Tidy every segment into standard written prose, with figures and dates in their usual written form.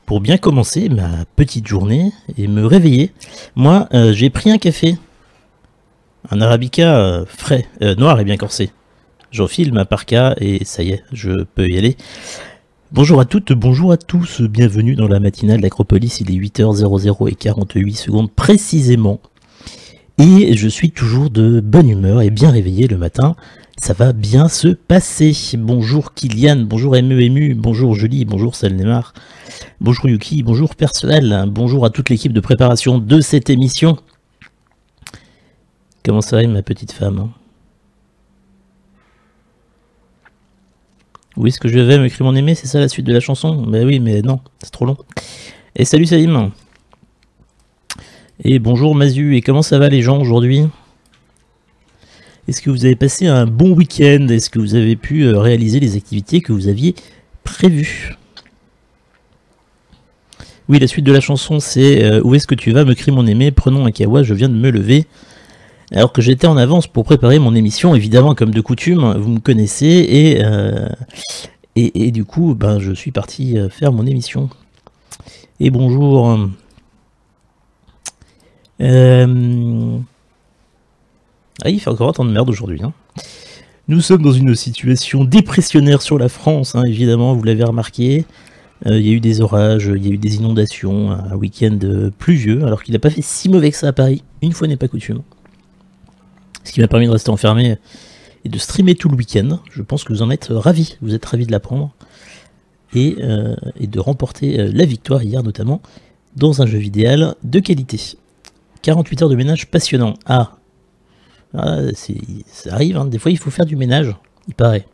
pour bien commencer ma petite journée et me réveiller. Moi, j'ai pris un café, un arabica frais, noir et bien corsé. J'enfile ma parka et ça y est, je peux y aller. Bonjour à toutes, bonjour à tous, bienvenue dans la matinale d'Acropolis, il est 8h00 et 48 secondes précisément. Et je suis toujours de bonne humeur et bien réveillé le matin, ça va bien se passer. Bonjour Kylian, bonjour Emu, bonjour Julie, bonjour Salnemar, bonjour Yuki, bonjour Personnel, bonjour à toute l'équipe de préparation de cette émission. Comment ça va ma petite femme? Où est-ce que je vais m'écrire mon aimé? C'est ça la suite de la chanson? Bah oui, mais non, c'est trop long. Et salut Salim. Et bonjour Mazu, et comment ça va les gens aujourd'hui? Est-ce que vous avez passé un bon week-end? Est-ce que vous avez pu réaliser les activités que vous aviez prévues? Oui, la suite de la chanson c'est où est-ce que tu vas me crier mon aimé? Prenons un kawa, je viens de me lever. Alors que j'étais en avance pour préparer mon émission, évidemment comme de coutume, vous me connaissez, et du coup, ben, je suis parti faire mon émission. Et bonjour. Ah, il fait encore autant de merde aujourd'hui. Hein. Nous sommes dans une situation dépressionnaire sur la France, hein, évidemment, vous l'avez remarqué. Il y a eu des orages, il y a eu des inondations, un week-end pluvieux, alors qu'il n'a pas fait si mauvais que ça à Paris, une fois n'est pas coutume. Ce qui m'a permis de rester enfermé et de streamer tout le week-end. Je pense que vous en êtes ravis, vous êtes ravis de l'apprendre. Et de remporter la victoire hier notamment dans un jeu vidéo de qualité. 48 heures de ménage passionnant. Ah ça arrive, hein. Des fois il faut faire du ménage, il paraît.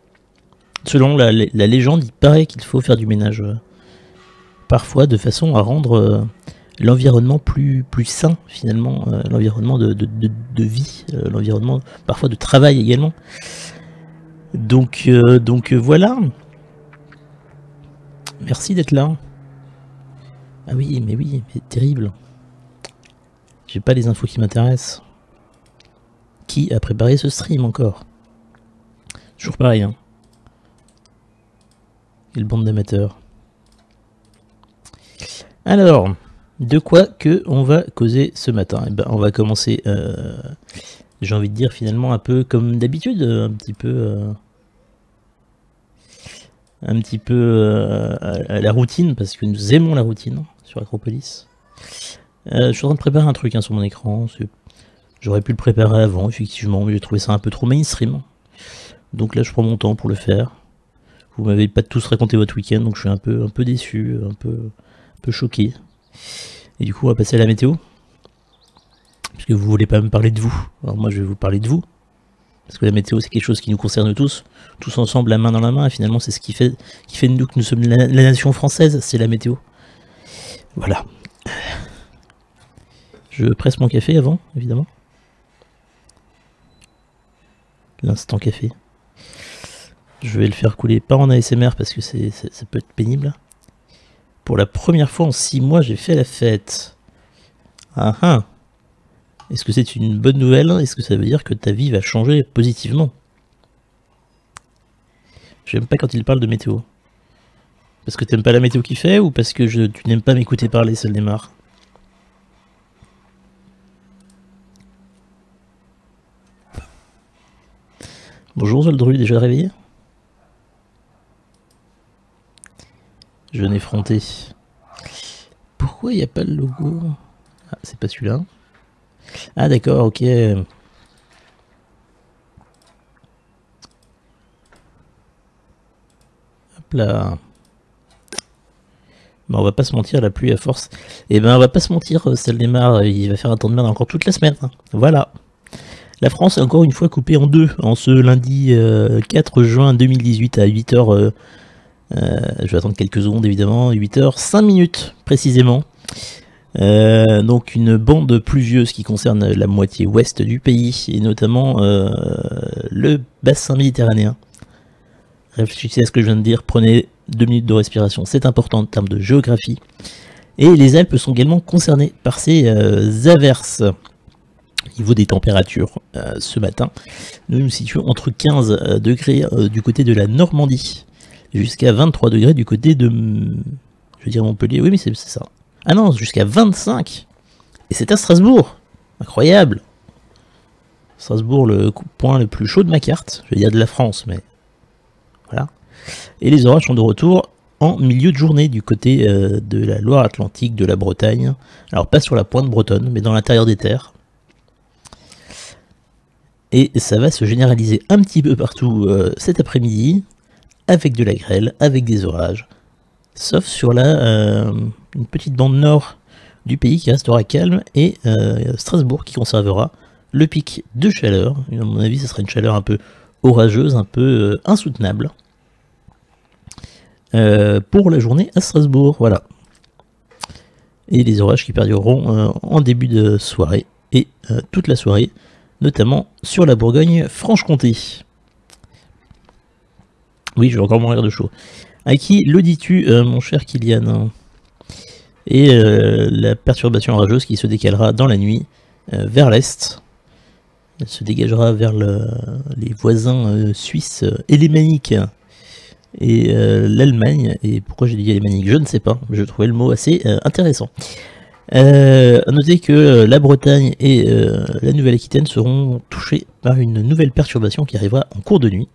Selon la légende, il paraît qu'il faut faire du ménage. Parfois de façon à rendre... l'environnement plus sain finalement, l'environnement de vie, l'environnement parfois de travail également. Donc voilà. Merci d'être là. Ah oui, mais terrible. J'ai pas les infos qui m'intéressent. Qui a préparé ce stream encore? Toujours pareil, hein. Quelle bande d'amateurs. Alors... de quoi que on va causer ce matin? Eh ben, on va commencer, j'ai envie de dire finalement un peu comme d'habitude, un petit peu à la routine, parce que nous aimons la routine sur Acropolis. Je suis en train de préparer un truc hein, sur mon écran. J'aurais pu le préparer avant, effectivement, mais j'ai trouvé ça un peu trop mainstream. Donc là, je prends mon temps pour le faire. Vous m'avez pas tous raconté votre week-end, donc je suis un peu déçu, un peu choqué. Et du coup on va passer à la météo, puisque vous voulez pas me parler de vous, alors moi je vais vous parler de vous, parce que la météo c'est quelque chose qui nous concerne tous ensemble, la main dans la main, et finalement c'est ce qui fait de nous que nous sommes la nation française, c'est la météo. Voilà. Je presse mon café avant, évidemment. L'instant café. Je vais le faire couler, pas en ASMR, parce que ça peut être pénible. Pour la première fois en 6 mois, j'ai fait la fête. Ah ah. Est-ce que c'est une bonne nouvelle? Est-ce que ça veut dire que ta vie va changer positivement? J'aime pas quand il parle de météo. Parce que t'aimes pas la météo qu'il fait, ou parce que tu n'aimes pas m'écouter parler, ça le démarre? Bonjour Zoldru, déjà réveillé? Jeune effronté. Pourquoi il n'y a pas le logo? Ah, c'est pas celui-là. Ah d'accord, ok. Hop là. Ben, on va pas se mentir, la pluie à force. Et ben on va pas se mentir, ça le démarre, il va faire un temps de merde encore toute la semaine. Voilà. La France est encore une fois coupée en deux en ce lundi 4 juin 2018 à 8h. Je vais attendre quelques secondes évidemment, 8h05 précisément. Donc une bande pluvieuse qui concerne la moitié ouest du pays et notamment le bassin méditerranéen. Réfléchissez à ce que je viens de dire, prenez 2 minutes de respiration, c'est important en termes de géographie. Et les Alpes sont également concernées par ces averses. Au niveau des températures, ce matin, nous nous situons entre 15 degrés du côté de la Normandie, jusqu'à 23 degrés du côté de Je veux dire Montpellier, oui mais c'est ça. Ah non, jusqu'à 25. Et c'est à Strasbourg. Incroyable. Strasbourg, le point le plus chaud de ma carte. Je vais dire de la France, mais voilà. Et les orages sont de retour en milieu de journée du côté de la Loire-Atlantique, de la Bretagne. Alors pas sur la pointe bretonne, mais dans l'intérieur des terres. Et ça va se généraliser un petit peu partout cet après-midi, avec de la grêle, avec des orages. Sauf sur une petite bande nord du pays qui restera calme, et Strasbourg qui conservera le pic de chaleur. À mon avis, ce sera une chaleur un peu orageuse, un peu insoutenable. Pour la journée à Strasbourg, voilà. Et les orages qui perdureront en début de soirée et toute la soirée, notamment sur la Bourgogne-Franche-Comté. Oui, je vais encore mourir de chaud. À qui le dis-tu, mon cher Kylian? Et la perturbation orageuse qui se décalera dans la nuit vers l'est. Elle se dégagera vers les voisins suisses élémaniques et l'Allemagne. Et pourquoi j'ai dit alémanique, je ne sais pas. Je trouvais le mot assez intéressant. À noter que la Bretagne et la Nouvelle-Aquitaine seront touchés par une nouvelle perturbation qui arrivera en cours de nuit.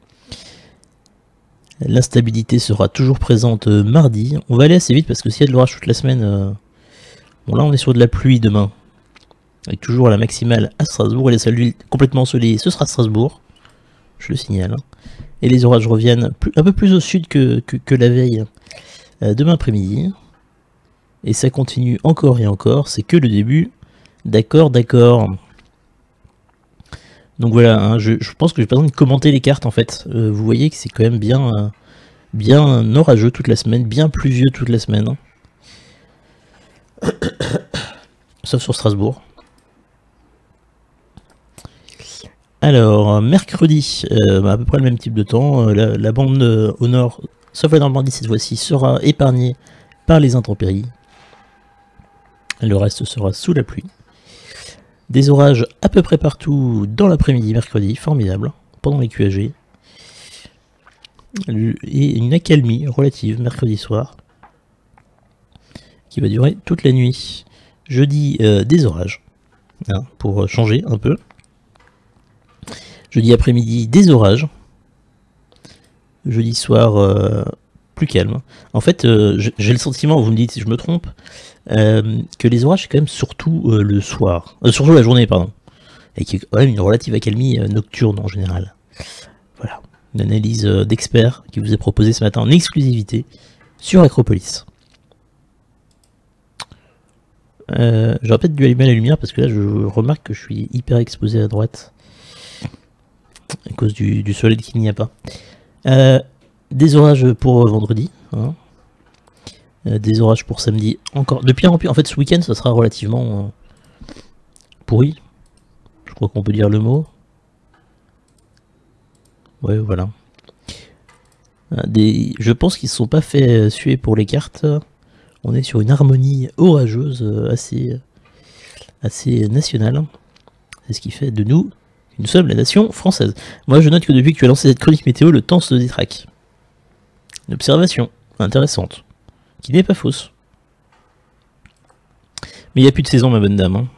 L'instabilité sera toujours présente mardi. On va aller assez vite parce que s'il y a de l'orage toute la semaine, bon là on est sur de la pluie demain, avec toujours la maximale à Strasbourg, et la seule ville complètement ensoleillée ce sera Strasbourg, je le signale. Et les orages reviennent un peu plus au sud que la veille demain après-midi. Et ça continue encore et encore, c'est que le début. D'accord. Donc voilà, hein, je pense que j'ai pas besoin de commenter les cartes en fait. Vous voyez que c'est quand même bien orageux toute la semaine, bien pluvieux toute la semaine. Sauf sur Strasbourg. Alors, mercredi, à peu près le même type de temps. La bande au nord, sauf la Normandie cette fois-ci, sera épargnée par les intempéries. Le reste sera sous la pluie. Des orages à peu près partout dans l'après-midi mercredi, formidable, pendant les QAG. Et une accalmie relative mercredi soir, qui va durer toute la nuit. Jeudi, des orages, hein, pour changer un peu. Jeudi après-midi, des orages. Jeudi soir, plus calme. En fait, j'ai le sentiment, vous me dites si je me trompe, que les orages c'est quand même surtout le soir, surtout la journée pardon, et qu'il y a quand même une relative accalmie nocturne en général. Voilà, une analyse d'experts qui vous est proposée ce matin en exclusivité sur Acropolis. J'aurais peut-être dû allumer la lumière parce que là je remarque que je suis hyper exposé à droite à cause du soleil qu'il n'y a pas. Des orages pour vendredi, hein. Des orages pour samedi, encore de pire en pire. En fait, ce week-end, ça sera relativement pourri. Je crois qu'on peut dire le mot. Ouais, voilà. Je pense qu'ils ne se sont pas fait suer pour les cartes. On est sur une harmonie orageuse assez nationale. C'est ce qui fait de nous que nous sommes la nation française. Moi, je note que depuis que tu as lancé cette chronique météo, le temps se détraque. Une observation intéressante, qui n'est pas fausse. Mais il n'y a plus de saison, ma bonne dame. Hein.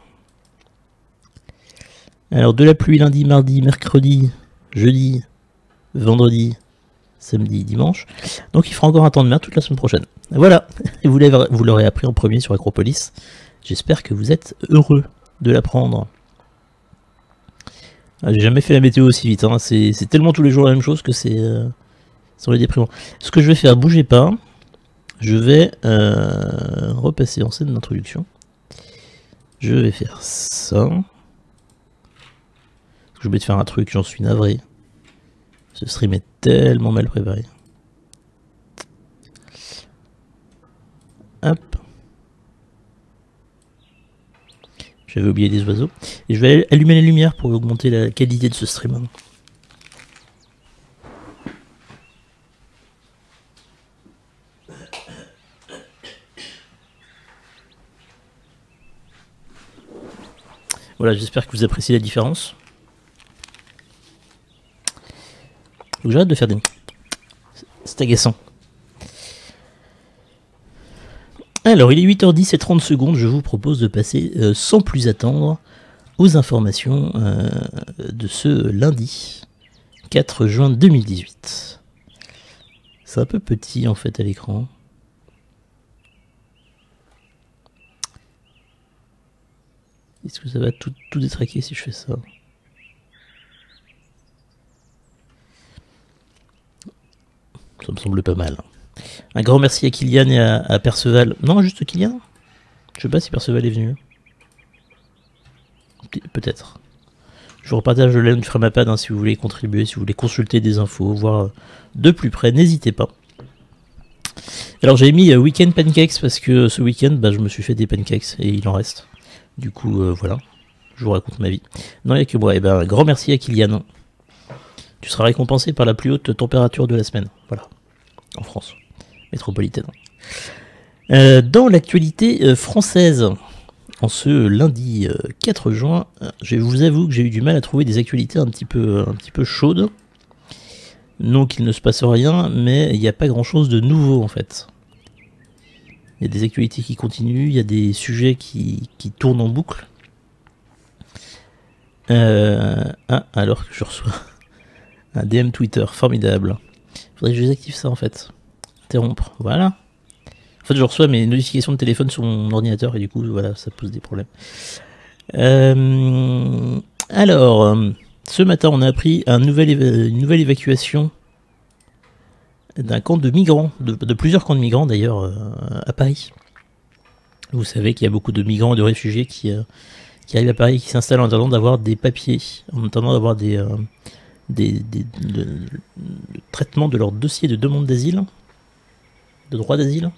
Alors, de la pluie lundi, mardi, mercredi, jeudi, vendredi, samedi, dimanche. Donc, il fera encore un temps de merde toute la semaine prochaine. Voilà, et vous l'aurez appris en premier sur Acropolis. J'espère que vous êtes heureux de l'apprendre. J'ai jamais fait la météo aussi vite. Hein. C'est tellement tous les jours la même chose que c'est les déprimant. Ce que je vais faire, bougez pas. Je vais repasser en scène d'introduction. Je vais faire ça. Je vais te faire un truc, j'en suis navré. Ce stream est tellement mal préparé. Hop. J'avais oublié des oiseaux. Et je vais allumer la lumière pour augmenter la qualité de ce stream. Voilà, j'espère que vous appréciez la différence. Faut que j'arrête de faire des... C'est agaçant. Alors, il est 8h10 et 30 secondes, je vous propose de passer sans plus attendre aux informations de ce lundi 4 juin 2018. C'est un peu petit en fait à l'écran. Est-ce que ça va tout détraquer si je fais ça? Ça me semble pas mal. Un grand merci à Kylian et à Perceval. Non, juste Kylian. Je sais pas si Perceval est venu. Peut-être. Je vous repartage le lien du Framapad si vous voulez contribuer, si vous voulez consulter des infos, voir de plus près, n'hésitez pas. Alors j'ai mis Weekend Pancakes parce que ce week-end, je me suis fait des pancakes et il en reste. Du coup, voilà, je vous raconte ma vie. Non, il n'y a que moi. Et un grand merci à Kylian. Tu seras récompensé par la plus haute température de la semaine. Voilà, en France métropolitaine. Dans l'actualité française, en ce lundi 4 juin, je vous avoue que j'ai eu du mal à trouver des actualités un petit peu chaudes. Non qu'il ne se passe rien, mais il n'y a pas grand chose de nouveau en fait. Il y a des actualités qui continuent, il y a des sujets qui tournent en boucle. Alors que je reçois un DM Twitter, formidable. Faudrait que je désactive ça en fait. Interrompre, voilà. En fait je reçois mes notifications de téléphone sur mon ordinateur et du coup voilà, ça pose des problèmes. Alors, ce matin on a appris une nouvelle évacuation d'un camp de migrants, de plusieurs camps de migrants d'ailleurs à Paris. Vous savez qu'il y a beaucoup de migrants et de réfugiés qui arrivent à Paris, qui s'installent en attendant d'avoir des papiers, en attendant d'avoir le traitement de leur dossier de demande d'asile, de droit d'asile,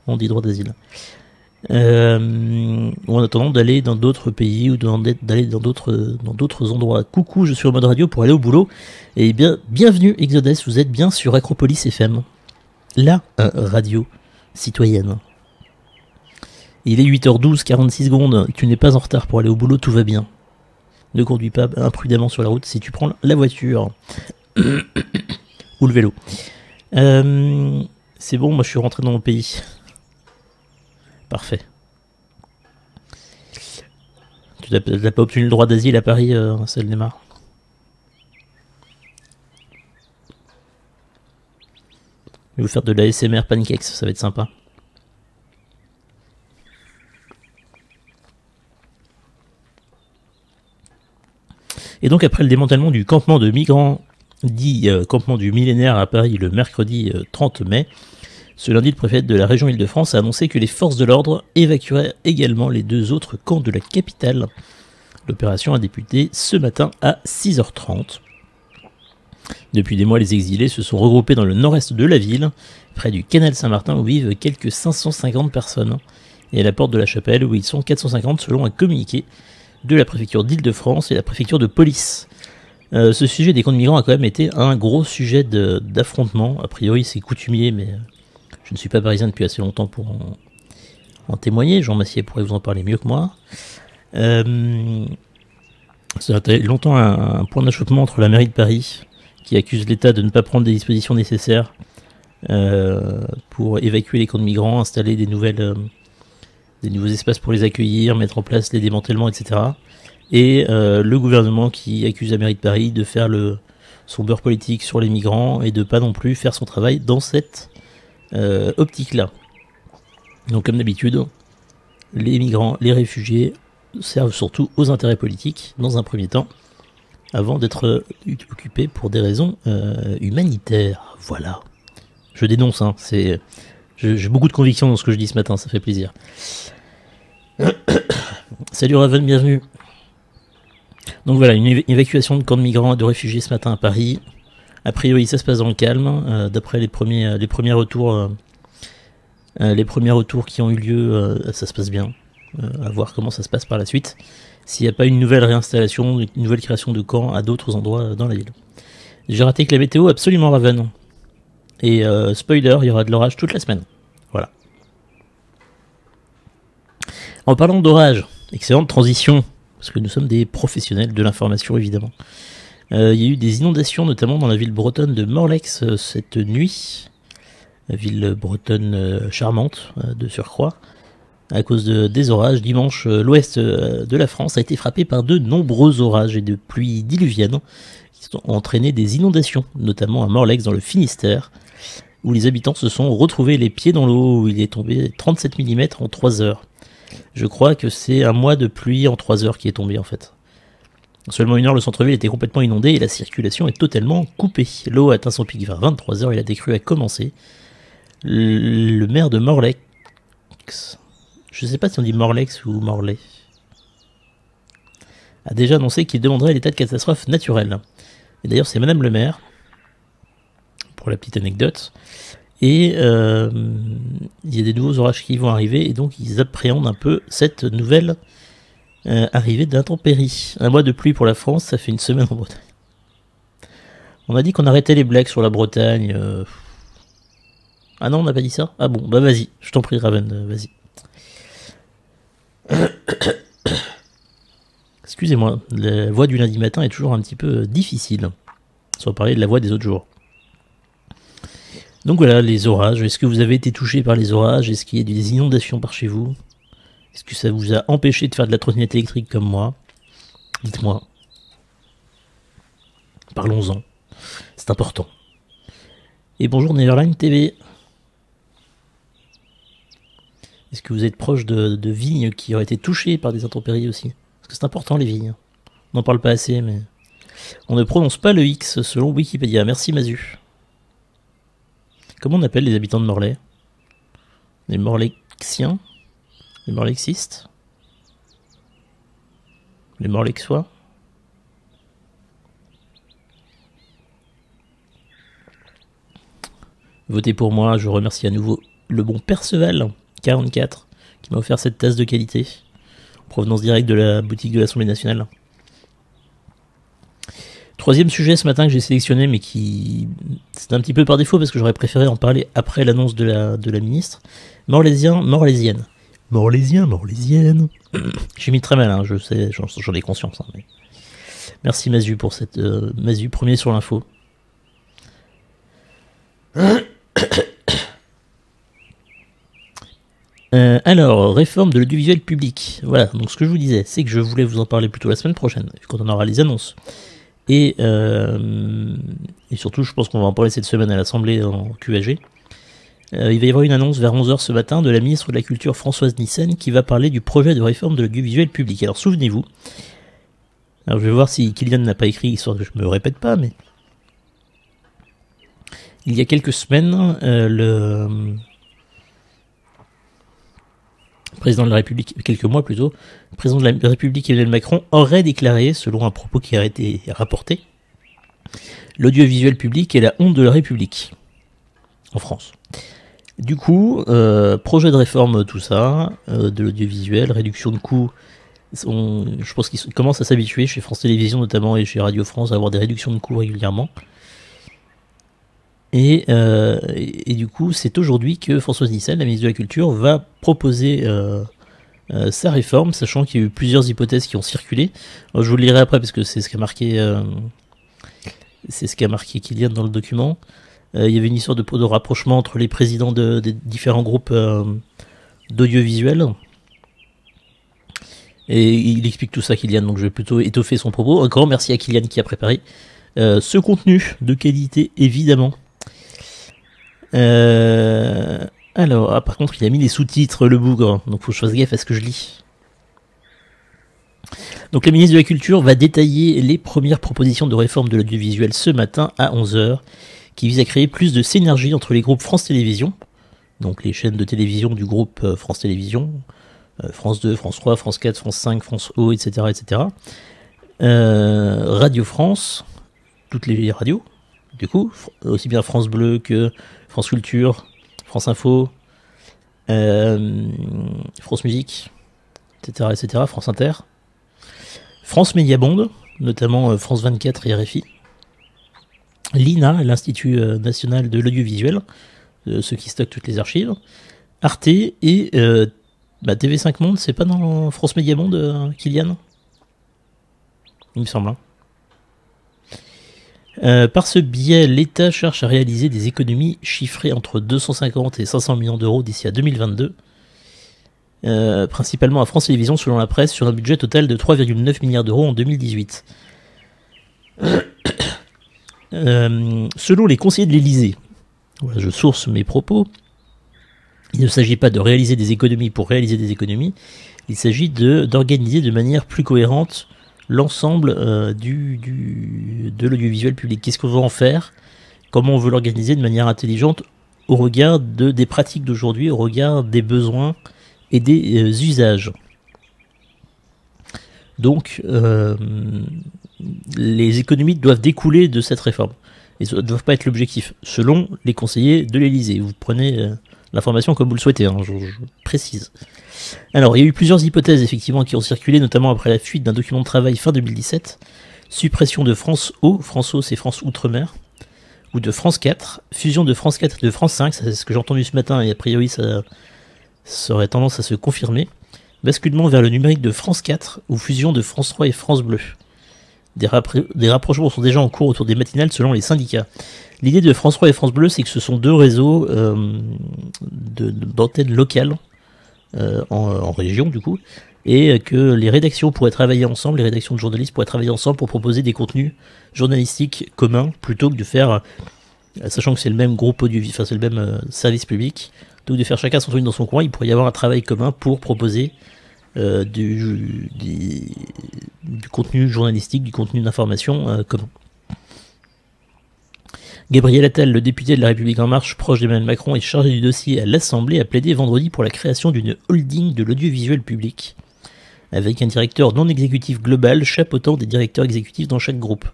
on dit droit d'asile, ou en attendant d'aller dans d'autres pays ou d'aller dans d'autres endroits. Coucou, je suis en mode radio pour aller au boulot. Et bien, bienvenue Exodus, vous êtes bien sur Acropolis FM, la radio citoyenne. Il est 8h12, 46 secondes, tu n'es pas en retard pour aller au boulot, tout va bien. Ne conduis pas imprudemment sur la route si tu prends la voiture ou le vélo. C'est bon, moi je suis rentré dans mon pays. Parfait. Tu n'as pas obtenu le droit d'asile à Paris, celle Neymar? Je vais vous faire de la ASMR pancakes, ça va être sympa. Et donc après le démantèlement du campement de migrants, dit campement du millénaire à Paris le mercredi 30 mai, ce lundi, le préfet de la région Île-de-France a annoncé que les forces de l'ordre évacueraient également les deux autres camps de la capitale. L'opération a débuté ce matin à 6h30. Depuis des mois, les exilés se sont regroupés dans le nord-est de la ville, près du canal Saint-Martin où vivent quelques 550 personnes, et à la porte de la Chapelle où ils sont 450 selon un communiqué de la préfecture d'Île-de-France et la préfecture de police. Ce sujet des camps de migrants a quand même été un gros sujet d'affrontement. A priori, c'est coutumier, mais je ne suis pas parisien depuis assez longtemps pour en témoigner. Jean Massier pourrait vous en parler mieux que moi. Ça a été longtemps un point d'achoppement entre la mairie de Paris, qui accuse l'État de ne pas prendre des dispositions nécessaires pour évacuer les camps de migrants, installer des nouveaux espaces pour les accueillir, mettre en place les démantèlements, etc. Et le gouvernement qui accuse la mairie de Paris de faire son beurre politique sur les migrants et de pas non plus faire son travail dans cette optique-là. Donc comme d'habitude, les migrants, les réfugiés servent surtout aux intérêts politiques dans un premier temps, avant d'être occupés pour des raisons humanitaires. Voilà. Je dénonce, hein, j'ai beaucoup de conviction dans ce que je dis ce matin, ça fait plaisir. Salut Raven, bienvenue. Donc voilà, une évacuation de camps de migrants et de réfugiés ce matin à Paris. A priori, ça se passe dans le calme. D'après les premiers retours qui ont eu lieu, ça se passe bien. À voir comment ça se passe par la suite. S'il n'y a pas une nouvelle réinstallation, une nouvelle création de camps à d'autres endroits dans la ville. J'ai raté que la météo, absolument Raven. Et spoiler, il y aura de l'orage toute la semaine. Voilà. En parlant d'orage, excellente transition, parce que nous sommes des professionnels de l'information évidemment. Il y a eu des inondations notamment dans la ville bretonne de Morlaix cette nuit. ville bretonne charmante de surcroît. À cause des orages, dimanche, l'ouest de la France a été frappé par de nombreux orages et de pluies diluviennes qui ont entraîné des inondations, notamment à Morlaix dans le Finistère, où les habitants se sont retrouvés les pieds dans l'eau, où il est tombé 37 mm en 3 heures. Je crois que c'est un mois de pluie en 3 heures qui est tombé en fait. En seulement 1 heure, le centre-ville était complètement inondé et la circulation est totalement coupée. L'eau a atteint son pic vers 23 heures et la décrue a commencé. Le maire de Morlaix, je sais pas si on dit Morlaix ou Morlaix, a déjà annoncé qu'il demanderait l'état de catastrophe naturelle. Et d'ailleurs, c'est Madame le maire, pour la petite anecdote. Et il y a des nouveaux orages qui vont arriver, et donc ils appréhendent un peu cette nouvelle arrivée d'intempéries. Un mois de pluie pour la France, ça fait une semaine en Bretagne. On a dit qu'on arrêtait les blagues sur la Bretagne. Ah non, on n'a pas dit ça? Ah bon, bah vas-y, je t'en prie Raven, vas-y. Excusez-moi, la voix du lundi matin est toujours un petit peu difficile, sans parler de la voix des autres jours. Donc voilà, les orages. Est-ce que vous avez été touché par les orages? Est-ce qu'il y a des inondations par chez vous? Est-ce que ça vous a empêché de faire de la trottinette électrique comme moi? Dites-moi. Parlons-en. C'est important. Et bonjour Neverline TV. Est-ce que vous êtes proche de vignes qui auraient été touchées par des intempéries aussi? Parce que c'est important les vignes. On n'en parle pas assez, mais... On ne prononce pas le X selon Wikipédia. Merci Mazu. Comment on appelle les habitants de Morlaix? Les Morlaixiens? Les Morlaixistes? Les Morlaixois? Votez pour moi, je remercie à nouveau le bon Perceval 44 qui m'a offert cette tasse de qualité, provenance directe de la boutique de l'Assemblée nationale. Troisième sujet ce matin que j'ai sélectionné, mais qui c'est un petit peu par défaut parce que j'aurais préféré en parler après l'annonce de la ministre. Morlaisien, Morlaisienne. Morlaisien, Morlaisienne. J'ai mis très mal, hein, je sais, j'en ai conscience. Hein, mais... Merci Mazu pour cette... Mazu, premier sur l'info. Alors, réforme de l'audiovisuel public. Voilà, donc ce que je vous disais, c'est que je voulais vous en parler plutôt la semaine prochaine, quand on aura les annonces. Et surtout, je pense qu'on va en parler cette semaine à l'Assemblée en QAG. Il va y avoir une annonce vers 11 h ce matin de la ministre de la Culture Françoise Nyssen qui va parler du projet de réforme de l'audiovisuel public. Alors souvenez-vous, alors je vais voir si Kylian n'a pas écrit, histoire que je me répète pas, mais il y a quelques semaines, le président de la République, quelques mois plutôt, le président de la République Emmanuel Macron aurait déclaré, selon un propos qui a été rapporté, l'audiovisuel public est la honte de la République en France. Du coup, projet de réforme, tout ça, de l'audiovisuel, réduction de coûts, je pense qu'ils commencent à s'habituer chez France Télévisions notamment et chez Radio France à avoir des réductions de coûts régulièrement. Et du coup, c'est aujourd'hui que Françoise Nyssen, la ministre de la Culture, va proposer sa réforme, sachant qu'il y a eu plusieurs hypothèses qui ont circulé. Alors, je vous le lirai après parce que c'est ce qu'a marqué, Kylian dans le document. Il y avait une histoire de rapprochement entre les présidents des différents groupes d'audiovisuel. Et il explique tout ça, Kylian, donc je vais plutôt étoffer son propos. Un grand merci à Kylian qui a préparé ce contenu de qualité, évidemment. Alors, par contre, il a mis les sous-titres, le bougre, donc faut que je fasse gaffe à ce que je lis. Donc la ministre de la Culture va détailler les premières propositions de réforme de l'audiovisuel ce matin à 11 h, qui vise à créer plus de synergie entre les groupes France Télévisions, donc les chaînes de télévision du groupe France Télévisions, France 2, France 3, France 4, France 5, France O, etc. etc. Radio France, toutes les radios, du coup, aussi bien France Bleu que France Culture, France Info, France Musique, etc., etc., France Inter, France Média Monde, notamment France 24 et RFI, l'INA, l'Institut National de l'Audiovisuel, ceux qui stockent toutes les archives, Arte et TV5 Monde, c'est pas dans France Média Monde, Kylian? Il me semble. Hein. Par ce biais, l'État cherche à réaliser des économies chiffrées entre 250 et 500 millions d'euros d'ici à 2022, principalement à France Télévisions selon la presse, sur un budget total de 3,9 milliards d'euros en 2018. Selon les conseillers de l'Élysée, voilà, je source mes propos, il ne s'agit pas de réaliser des économies pour réaliser des économies, il s'agit d'organiser de manière plus cohérente l'ensemble de l'audiovisuel public. Qu'est-ce qu'on veut en faire? Comment on veut l'organiser de manière intelligente au regard des pratiques d'aujourd'hui, au regard des besoins et des usages. Donc, les économies doivent découler de cette réforme. Et ça ne doit pas être l'objectif, selon les conseillers de l'Élysée. Vous prenez l'information comme vous le souhaitez, hein, je précise. Alors, il y a eu plusieurs hypothèses, effectivement, qui ont circulé, notamment après la fuite d'un document de travail fin 2017. Suppression de France O, France O c'est France Outre-mer, ou de France 4, fusion de France 4 et de France 5, c'est ce que j'ai entendu ce matin, et a priori ça aurait tendance à se confirmer. Basculement vers le numérique de France 4, ou fusion de France 3 et France Bleu. Des rapprochements sont déjà en cours autour des matinales selon les syndicats. L'idée de France 3 et France Bleu, c'est que ce sont deux réseaux d'antennes locales, en région du coup, et que les rédactions pourraient travailler ensemble, les rédactions de journalistes pourraient travailler ensemble pour proposer des contenus journalistiques communs, plutôt que de faire, sachant que c'est le même groupe audiovisuel, enfin c'est le même service public, plutôt que de faire chacun son truc dans son coin, il pourrait y avoir un travail commun pour proposer du contenu journalistique, du contenu d'information commun. Gabriel Attal, le député de La République En Marche, proche d'Emmanuel Macron et chargé du dossier à l'Assemblée, a plaidé vendredi pour la création d'une holding de l'audiovisuel public, avec un directeur non exécutif global chapeautant des directeurs exécutifs dans chaque groupe.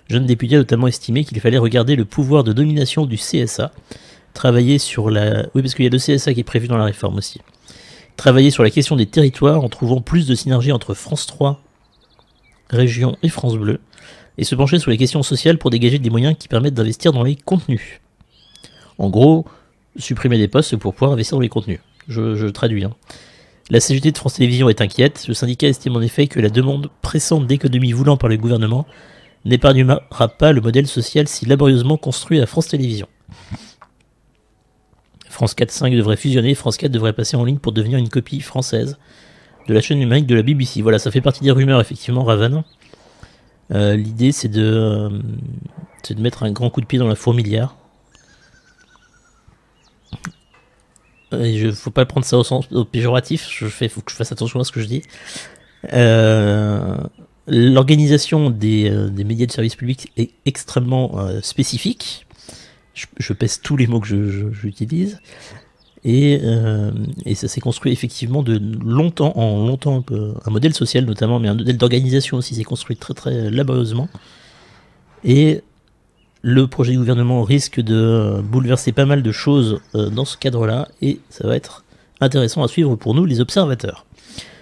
Jeune député a notamment estimé qu'il fallait regarder le pouvoir de domination du CSA, travailler sur la... Oui, parce qu'il y a le CSA qui est prévu dans la réforme aussi. Travailler sur la question des territoires en trouvant plus de synergie entre France 3, Région et France Bleu, et se pencher sur les questions sociales pour dégager des moyens qui permettent d'investir dans les contenus. En gros, supprimer des postes pour pouvoir investir dans les contenus. Je traduis. Hein. La CGT de France Télévisions est inquiète. Le syndicat estime en effet que la demande pressante d'économie voulant par le gouvernement n'épargnera pas le modèle social si laborieusement construit à France Télévisions. France 4-5 devrait fusionner, France 4 devrait passer en ligne pour devenir une copie française de la chaîne numérique de la BBC. Voilà, ça fait partie des rumeurs, effectivement, Ravan. L'idée, c'est de mettre un grand coup de pied dans la fourmilière. Il faut pas prendre ça au péjoratif, faut que je fasse attention à ce que je dis. L'organisation des médias de service public est extrêmement spécifique. Je pèse tous les mots que j'utilise. Et ça s'est construit effectivement de longtemps en longtemps, un modèle social notamment, mais un modèle d'organisation aussi s'est construit très très laborieusement. Et le projet du gouvernement risque de bouleverser pas mal de choses dans ce cadre-là, et ça va être intéressant à suivre pour nous les observateurs.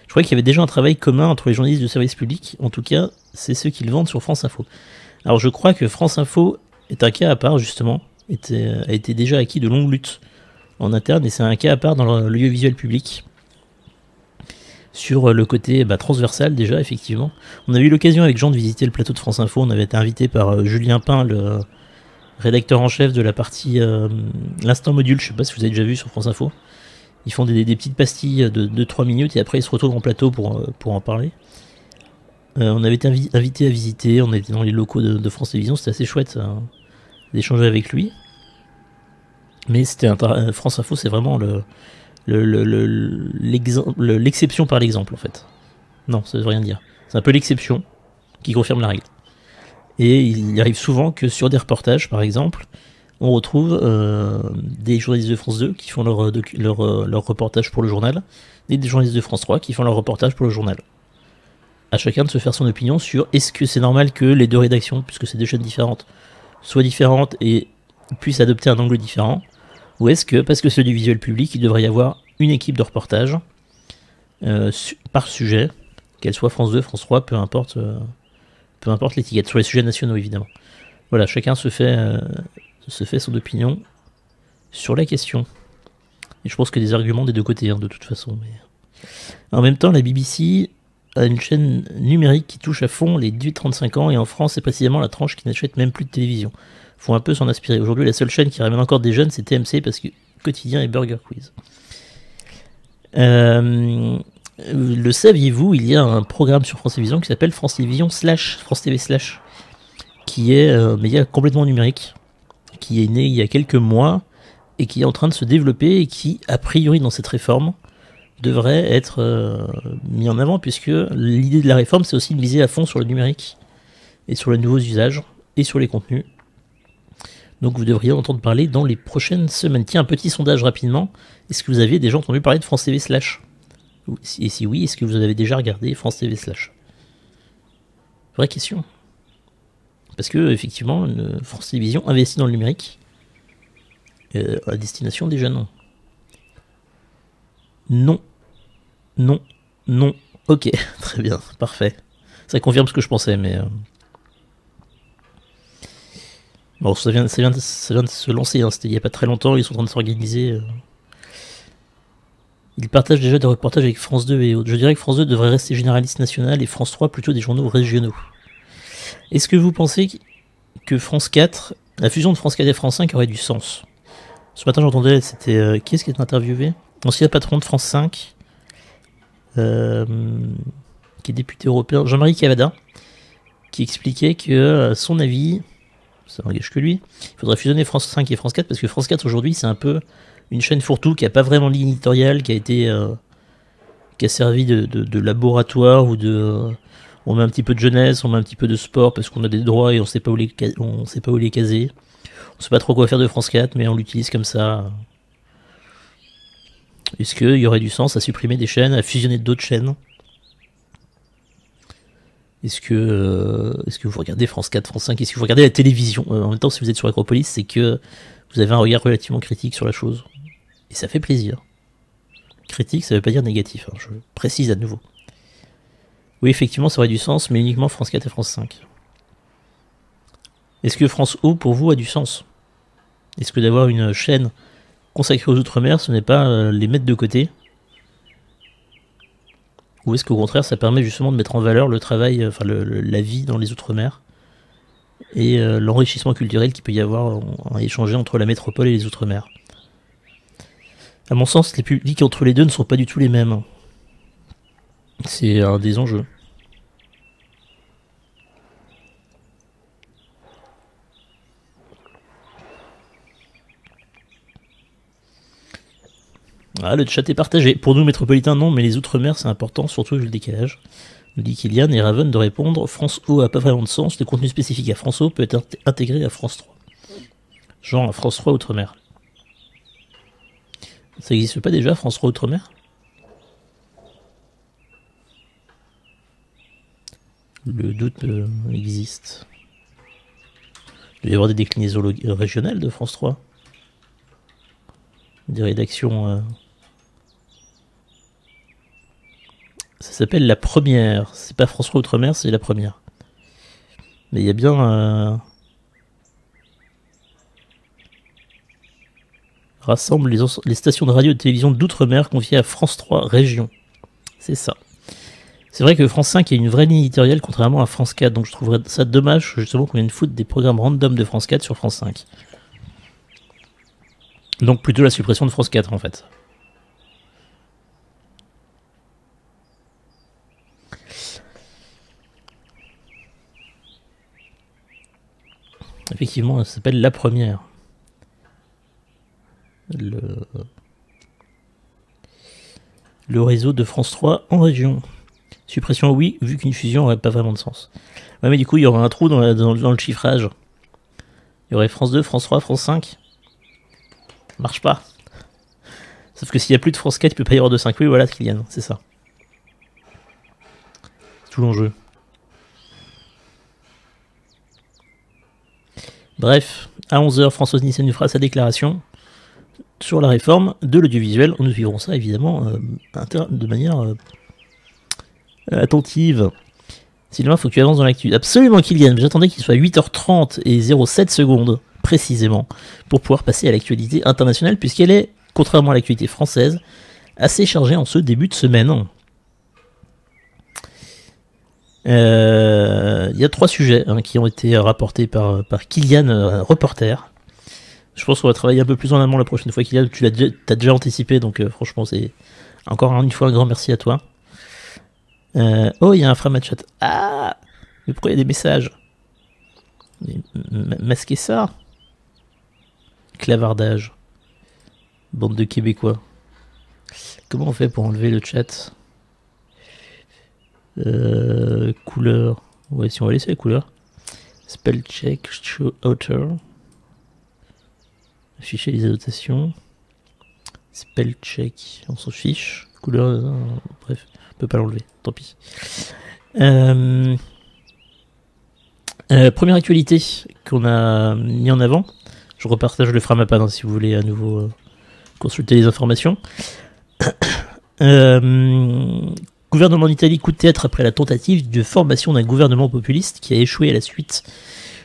Je crois qu'il y avait déjà un travail commun entre les journalistes du service public, en tout cas c'est ce qu'ils vendent sur France Info. Alors je crois que France Info est un cas à part justement, a été déjà acquis de longues luttes en interne, et c'est un cas à part dans l'audiovisuel public. Sur le côté transversal déjà, effectivement. On a eu l'occasion avec Jean de visiter le plateau de France Info, on avait été invité par Julien Pain, le rédacteur en chef de la partie L'Instant Module, je sais pas si vous avez déjà vu sur France Info. Ils font des petites pastilles de 3 minutes et après ils se retournent en plateau pour en parler. On avait été invité à visiter, on était dans les locaux de France Télévisions, c'était assez chouette d'échanger avec lui. Mais c'était France Info, c'est vraiment l'exception par l'exemple en fait. Non, ça veut rien dire. C'est un peu l'exception qui confirme la règle. Et il arrive souvent que sur des reportages, par exemple, on retrouve des journalistes de France 2 qui font leur reportage pour le journal, et des journalistes de France 3 qui font leur reportage pour le journal. À chacun de se faire son opinion sur est-ce que c'est normal que les deux rédactions, puisque c'est deux chaînes différentes, soient différentes et puissent adopter un angle différent. Ou est-ce que, parce que c'est du visuel public, il devrait y avoir une équipe de reportage par sujet, qu'elle soit France 2, France 3, peu importe l'étiquette, sur les sujets nationaux évidemment. Voilà, chacun se fait son opinion sur la question. Et je pense que des arguments des deux côtés, de toute façon. Mais... En même temps, la BBC à une chaîne numérique qui touche à fond les 18-35 ans, et en France, c'est précisément la tranche qui n'achète même plus de télévision. Faut un peu s'en inspirer. Aujourd'hui, la seule chaîne qui ramène encore des jeunes, c'est TMC, parce que Quotidien et Burger Quiz. Le saviez-vous, il y a un programme sur France Télévisions qui s'appelle France Télévisions / France TV /, qui est un média complètement numérique, qui est né il y a quelques mois, et qui est en train de se développer, et qui, a priori, dans cette réforme, devrait être mis en avant, puisque l'idée de la réforme, c'est aussi de miser à fond sur le numérique, et sur les nouveaux usages, et sur les contenus. Donc vous devriez en entendre parler dans les prochaines semaines. Tiens, un petit sondage rapidement. Est-ce que vous aviez déjà entendu parler de France TV /? Et si oui, est-ce que vous avez déjà regardé France TV /? Vraie question. Parce que, effectivement, France Télévisions investit dans le numérique à destination des jeunes. Non. Non. Non. Ok, très bien, parfait. Ça confirme ce que je pensais, mais... Bon, ça vient de se lancer, hein. C'était il n'y a pas très longtemps, ils sont en train de s'organiser. Ils partagent déjà des reportages avec France 2 et autres. Je dirais que France 2 devrait rester généraliste national et France 3 plutôt des journaux régionaux. Est-ce que vous pensez que France 4, la fusion de France 4 et France 5 aurait du sens? Ce matin j'entendais, c'était... qui est-ce qui est interviewé? Ancien patron de France 5, qui est député européen, Jean-Marie Cavada, qui expliquait que, à son avis... ça n'engage que lui, il faudrait fusionner France 5 et France 4, parce que France 4 aujourd'hui c'est un peu une chaîne fourre-tout qui a pas vraiment de ligne éditoriale, qui a été qui a servi de laboratoire, ou de on met un petit peu de jeunesse, on met un petit peu de sport parce qu'on a des droits et on sait pas où les caser, on sait pas trop quoi faire de France 4, mais on l'utilise comme ça. Est-ce qu'il y aurait du sens à supprimer des chaînes, à fusionner d'autres chaînes? Est-ce que vous regardez France 4, France 5? Est-ce que vous regardez la télévision? En même temps, si vous êtes sur Acropolis, c'est que vous avez un regard relativement critique sur la chose. Et ça fait plaisir. Critique, ça veut pas dire négatif, hein, je précise à nouveau. Oui, effectivement, ça aurait du sens, mais uniquement France 4 et France 5. Est-ce que France O, pour vous, a du sens? Est-ce que d'avoir une chaîne consacrée aux Outre-mer, ce n'est pas les mettre de côté? Ou est-ce qu'au contraire, ça permet justement de mettre en valeur le travail, enfin la vie dans les Outre-mer, et l'enrichissement culturel qu'il peut y avoir en échanger entre la métropole et les Outre-mer? À mon sens, les publics entre les deux ne sont pas du tout les mêmes. C'est un des enjeux. Ah, le chat est partagé. Pour nous, métropolitains, non, mais les Outre-mer, c'est important, surtout vu le décalage. Nous dit Kylian et Raven de répondre. France O a pas vraiment de sens. Le contenu spécifique à France O peut être intégré à France 3. Genre à France 3 Outre-mer. Ça n'existe pas déjà, France 3 Outre-mer? Le doute existe. Il doit y avoir des déclinaisons régionales de France 3. Des rédactions... Ça s'appelle La Première. C'est pas France 3 Outre-mer, c'est La Première. Mais il y a bien... rassemble les stations de radio et de télévision d'Outre-mer confiées à France 3 Région. C'est ça. C'est vrai que France 5 a une vraie ligne éditoriale contrairement à France 4, donc je trouverais ça dommage justement qu'on vienne foutre des programmes random de France 4 sur France 5. Donc plutôt la suppression de France 4 en fait. Effectivement, ça s'appelle La Première. Le réseau de France 3 en région. Suppression oui, vu qu'une fusion n'aurait pas vraiment de sens. Ouais, mais du coup, il y aurait un trou dans le chiffrage. Il y aurait France 2, France 3, France 5. Ça marche pas. Sauf que s'il n'y a plus de France 4, il peut pas y avoir de 5. Oui, voilà, Kylian, c'est ça. C'est tout l'enjeu. Bref, à 11h, Françoise Nyssen nous fera sa déclaration sur la réforme de l'audiovisuel. Nous suivrons ça évidemment de manière attentive. Sylvain, faut que tu avances dans l'actu. Absolument, Kylian. J'attendais qu'il soit 8h30 et 07 secondes précisément pour pouvoir passer à l'actualité internationale, puisqu'elle est, contrairement à l'actualité française, assez chargée en ce début de semaine. Il y a 3 sujets qui ont été rapportés par Kylian, reporter. Je pense qu'on va travailler un peu plus en amont la prochaine fois. Kylian, t'as déjà anticipé, donc franchement, c'est encore une fois un grand merci à toi. Oh, il y a un frame chat. Ah, mais pourquoi il y a des messages? Masquez ça. Clavardage. Bande de Québécois. Comment on fait pour enlever le chat? Couleur. Ouais, si on va laisser la couleur. Spell check, show author. Afficher les annotations. Spell check, on s'en fiche. Couleur, bref, on peut pas l'enlever, tant pis. Première actualité qu'on a mis en avant. Je repartage le Framapan si vous voulez à nouveau consulter les informations. Gouvernement d'Italie, coup de théâtre après la tentative de formation d'un gouvernement populiste qui a échoué à la suite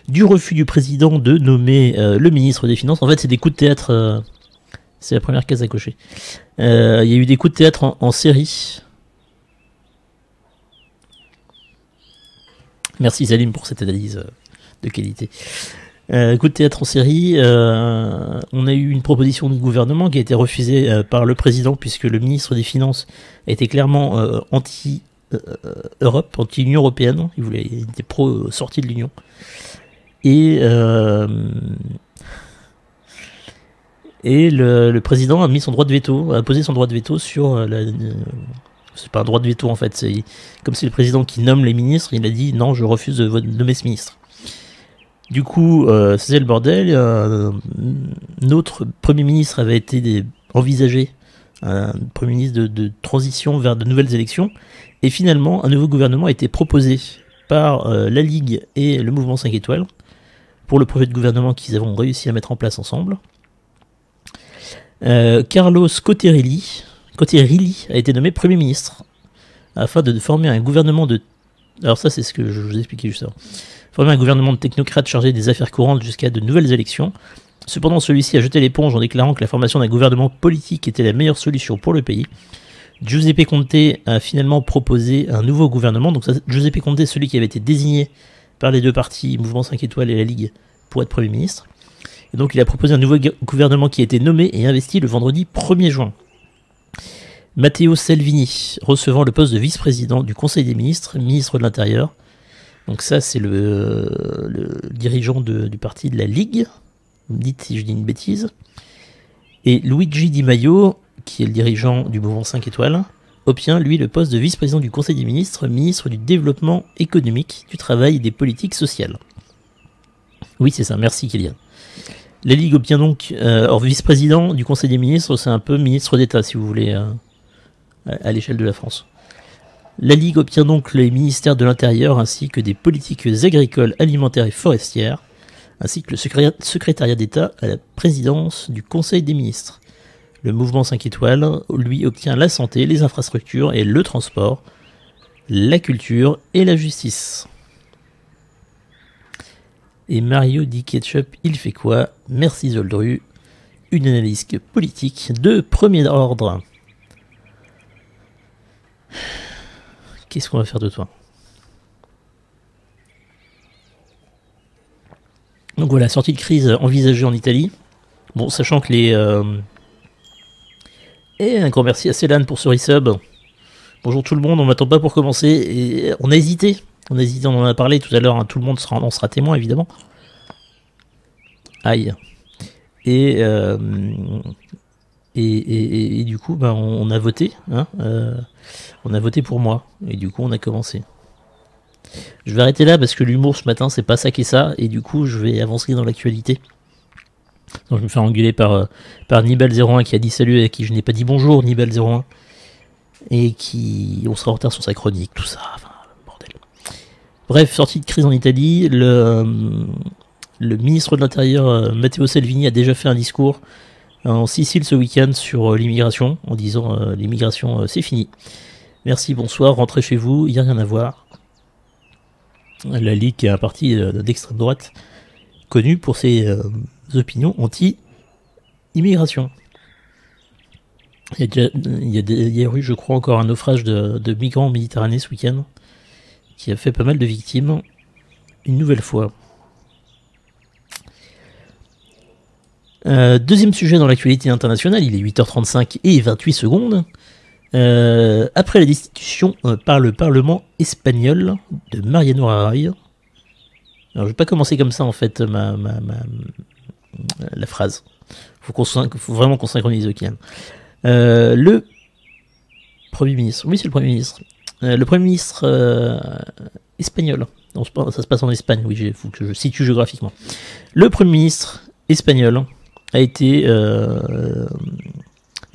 du refus du président de nommer le ministre des Finances. En fait, c'est des coups de théâtre. C'est la première case à cocher. Il y a eu des coups de théâtre en série. Merci Salim pour cette analyse de qualité. Coup de théâtre en série. On a eu une proposition du gouvernement qui a été refusée par le président puisque le ministre des Finances a été clairement anti-Europe, anti-Union Européenne. Il était pro-sortie de l'Union. Et le président a mis son droit de veto, a posé son droit de veto sur c'est pas un droit de veto en fait, comme c'est le président qui nomme les ministres, il a dit non, je refuse de nommer ce ministre. Du coup, c'est le bordel. Notre Premier ministre avait été envisagé, un Premier ministre de transition vers de nouvelles élections, et finalement, un nouveau gouvernement a été proposé par la Ligue et le mouvement 5 étoiles, pour le projet de gouvernement qu'ils avons réussi à mettre en place ensemble. Carlos Cotterilli a été nommé Premier ministre afin de former un gouvernement de... Alors ça c'est ce que je vous expliquais juste avant. Former un gouvernement de technocrates chargé des affaires courantes jusqu'à de nouvelles élections. Cependant celui-ci a jeté l'éponge en déclarant que la formation d'un gouvernement politique était la meilleure solution pour le pays. Giuseppe Conte a finalement proposé un nouveau gouvernement. Donc ça, Giuseppe Conte, celui qui avait été désigné par les deux partis, Mouvement 5 étoiles et la Ligue, pour être Premier ministre. Et donc il a proposé un nouveau gouvernement qui a été nommé et investi le vendredi 1er juin. Matteo Salvini recevant le poste de vice-président du Conseil des ministres, ministre de l'Intérieur. Donc ça c'est le dirigeant du parti de la Ligue. Vous me dites si je dis une bêtise. Et Luigi Di Maio, qui est le dirigeant du Mouvement 5 étoiles, obtient lui le poste de vice-président du Conseil des ministres, ministre du développement économique, du travail et des politiques sociales. Oui c'est ça, merci Kylian. La Ligue obtient donc, vice-président du Conseil des ministres, c'est un peu ministre d'État si vous voulez, à l'échelle de la France. La Ligue obtient donc les ministères de l'Intérieur ainsi que des politiques agricoles, alimentaires et forestières, ainsi que le secrétariat d'État à la présidence du Conseil des ministres. Le mouvement 5 étoiles, lui, obtient la santé, les infrastructures et le transport, la culture et la justice. Et Mario dit Ketchup, il fait quoi? Merci Zoldru. Une analyse politique de premier ordre. Qu'est-ce qu'on va faire de toi? Donc voilà, sortie de crise envisagée en Italie. Bon, sachant que Et un grand merci à Célan pour ce resub. Bonjour tout le monde, on m'attend pas pour commencer. Et on a hésité. On en a parlé tout à l'heure, hein. Tout le monde en sera témoin évidemment. Aïe. Et du coup, ben, on a voté. Hein, on a voté pour moi. Et du coup, on a commencé. Je vais arrêter là parce que l'humour ce matin, c'est pas ça qui est ça. Et du coup, je vais avancer dans l'actualité. Donc, je me fais engueuler par Nibal01 qui a dit salut et à qui je n'ai pas dit bonjour, Nibal01. Et qui... On sera en retard sur sa chronique, tout ça. Enfin, bordel. Bref, sortie de crise en Italie. Le ministre de l'Intérieur, Matteo Salvini, a déjà fait un discours en Sicile ce week-end sur l'immigration, en disant l'immigration c'est fini. Merci, bonsoir, rentrez chez vous, il n'y a rien à voir. La Ligue est un parti d'extrême droite connu pour ses opinions anti-immigration. Il y a eu, je crois, encore un naufrage de migrants en Méditerranée ce week-end qui a fait pas mal de victimes une nouvelle fois. Deuxième sujet dans l'actualité internationale, il est 8h35 et 28 secondes. Après la destitution par le Parlement espagnol de Mariano Rajoy. Alors je vais pas commencer comme ça en fait la phrase. Faut vraiment qu'on synchronise le calme. Le Premier ministre, oui c'est le Premier ministre. Le Premier ministre espagnol. Non, ça se passe en Espagne, oui, il faut que je situe géographiquement. Le Premier ministre espagnol a été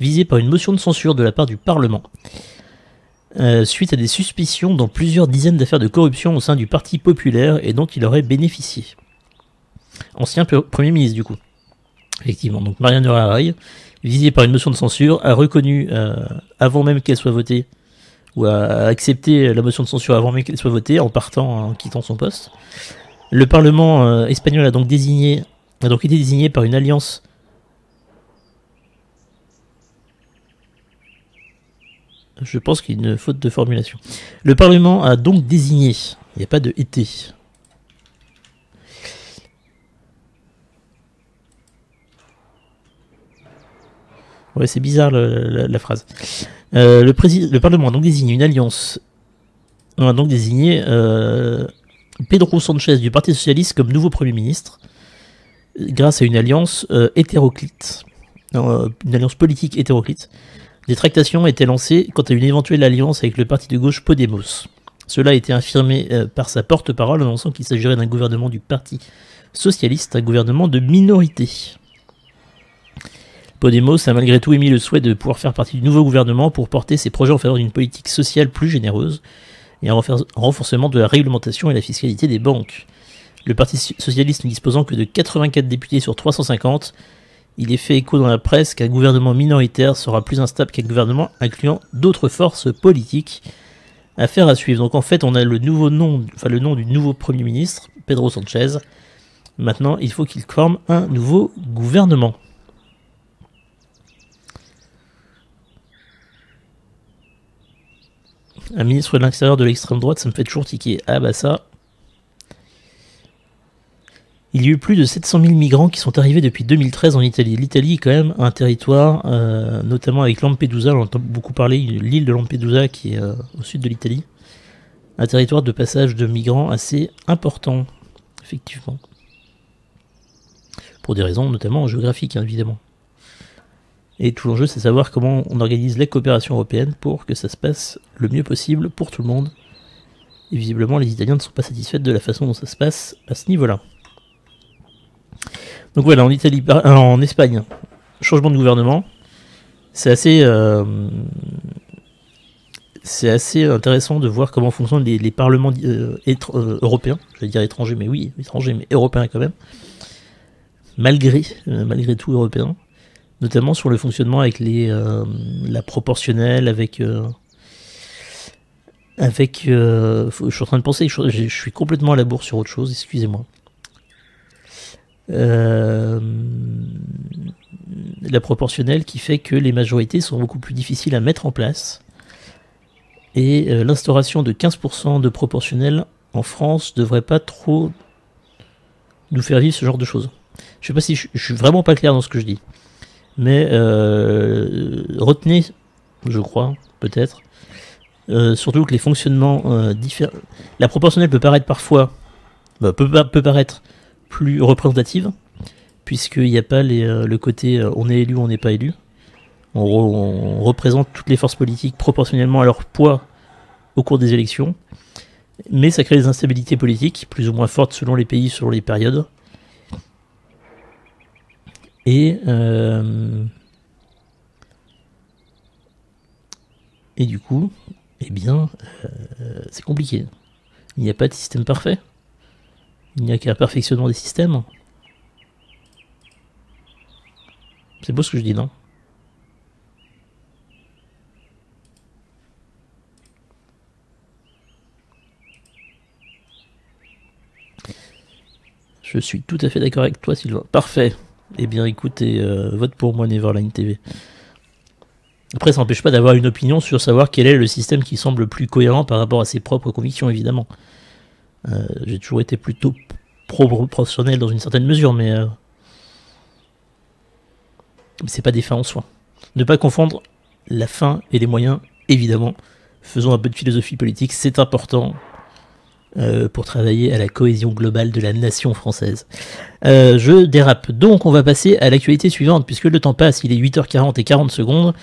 visé par une motion de censure de la part du Parlement suite à des suspicions dans plusieurs dizaines d'affaires de corruption au sein du Parti populaire et dont il aurait bénéficié. Ancien Premier ministre du coup. Effectivement, donc Mariano Rajoy, visé par une motion de censure, a reconnu avant même qu'elle soit votée, ou a accepté la motion de censure avant même qu'elle soit votée en quittant son poste. Le Parlement espagnol a donc été désigné par une alliance. Je pense qu'il y a une faute de formulation. Le Parlement a donc désigné, il n'y a pas de été. Ouais, c'est bizarre la phrase. Le Parlement a donc désigné une alliance. On a donc désigné Pedro Sánchez du Parti Socialiste comme nouveau Premier ministre, grâce à une alliance hétéroclite. Une alliance politique hétéroclite. Des tractations étaient lancées quant à une éventuelle alliance avec le parti de gauche Podemos. Cela a été affirmé par sa porte-parole, annonçant qu'il s'agirait d'un gouvernement du Parti Socialiste, un gouvernement de minorité. Podemos a malgré tout émis le souhait de pouvoir faire partie du nouveau gouvernement pour porter ses projets en faveur d'une politique sociale plus généreuse et un renforcement de la réglementation et la fiscalité des banques. Le Parti Socialiste ne disposant que de 84 députés sur 350, il est fait écho dans la presse qu'un gouvernement minoritaire sera plus instable qu'un gouvernement incluant d'autres forces politiques. Affaire à suivre. Donc en fait, on a le nom du nouveau Premier ministre, Pedro Sánchez. Maintenant, il faut qu'il forme un nouveau gouvernement. Un ministre de l'Intérieur de l'extrême droite, ça me fait toujours tiquer. Ah bah ça... Il y a eu plus de 700 000 migrants qui sont arrivés depuis 2013 en Italie. L'Italie est quand même un territoire, notamment avec Lampedusa, on entend beaucoup parler, l'île de Lampedusa qui est au sud de l'Italie. Un territoire de passage de migrants assez important, effectivement. Pour des raisons notamment géographiques, hein, évidemment. Et tout l'enjeu, c'est savoir comment on organise la coopération européenne pour que ça se passe le mieux possible pour tout le monde. Et visiblement, les Italiens ne sont pas satisfaits de la façon dont ça se passe à ce niveau-là. Donc voilà, en Espagne, changement de gouvernement, c'est assez intéressant de voir comment fonctionnent les parlements européens, j'allais dire étrangers, mais oui, étrangers, mais européens quand même, malgré tout européens, notamment sur le fonctionnement avec la proportionnelle, avec je suis en train de penser, je suis complètement à la bourre sur autre chose, excusez-moi. La proportionnelle qui fait que les majorités sont beaucoup plus difficiles à mettre en place et l'instauration de 15% de proportionnelle en France devrait pas trop nous faire vivre ce genre de choses. Je sais pas si je suis vraiment pas clair dans ce que je dis, mais retenez, je crois, peut-être, surtout que les fonctionnements différents, la proportionnelle peut paraître parfois, peut paraître plus représentative, puisqu'il n'y a pas le côté on est élu, on n'est pas élu. On représente toutes les forces politiques proportionnellement à leur poids au cours des élections, mais ça crée des instabilités politiques, plus ou moins fortes selon les pays, selon les périodes. Et du coup, eh bien, c'est compliqué. Il n'y a pas de système parfait. Il n'y a qu'un perfectionnement des systèmes. C'est beau ce que je dis, non? Je suis tout à fait d'accord avec toi, Sylvain. Parfait. Eh bien, écoutez, vote pour moi, Neverline TV. Après, ça n'empêche pas d'avoir une opinion sur savoir quel est le système qui semble le plus cohérent par rapport à ses propres convictions, évidemment. J'ai toujours été plutôt pro-professionnel dans une certaine mesure, mais c'est pas des fins en soi. Ne pas confondre la fin et les moyens, évidemment. Faisons un peu de philosophie politique, c'est important pour travailler à la cohésion globale de la nation française. Je dérape. Donc on va passer à l'actualité suivante, puisque le temps passe, il est 8h40 et 40 secondes.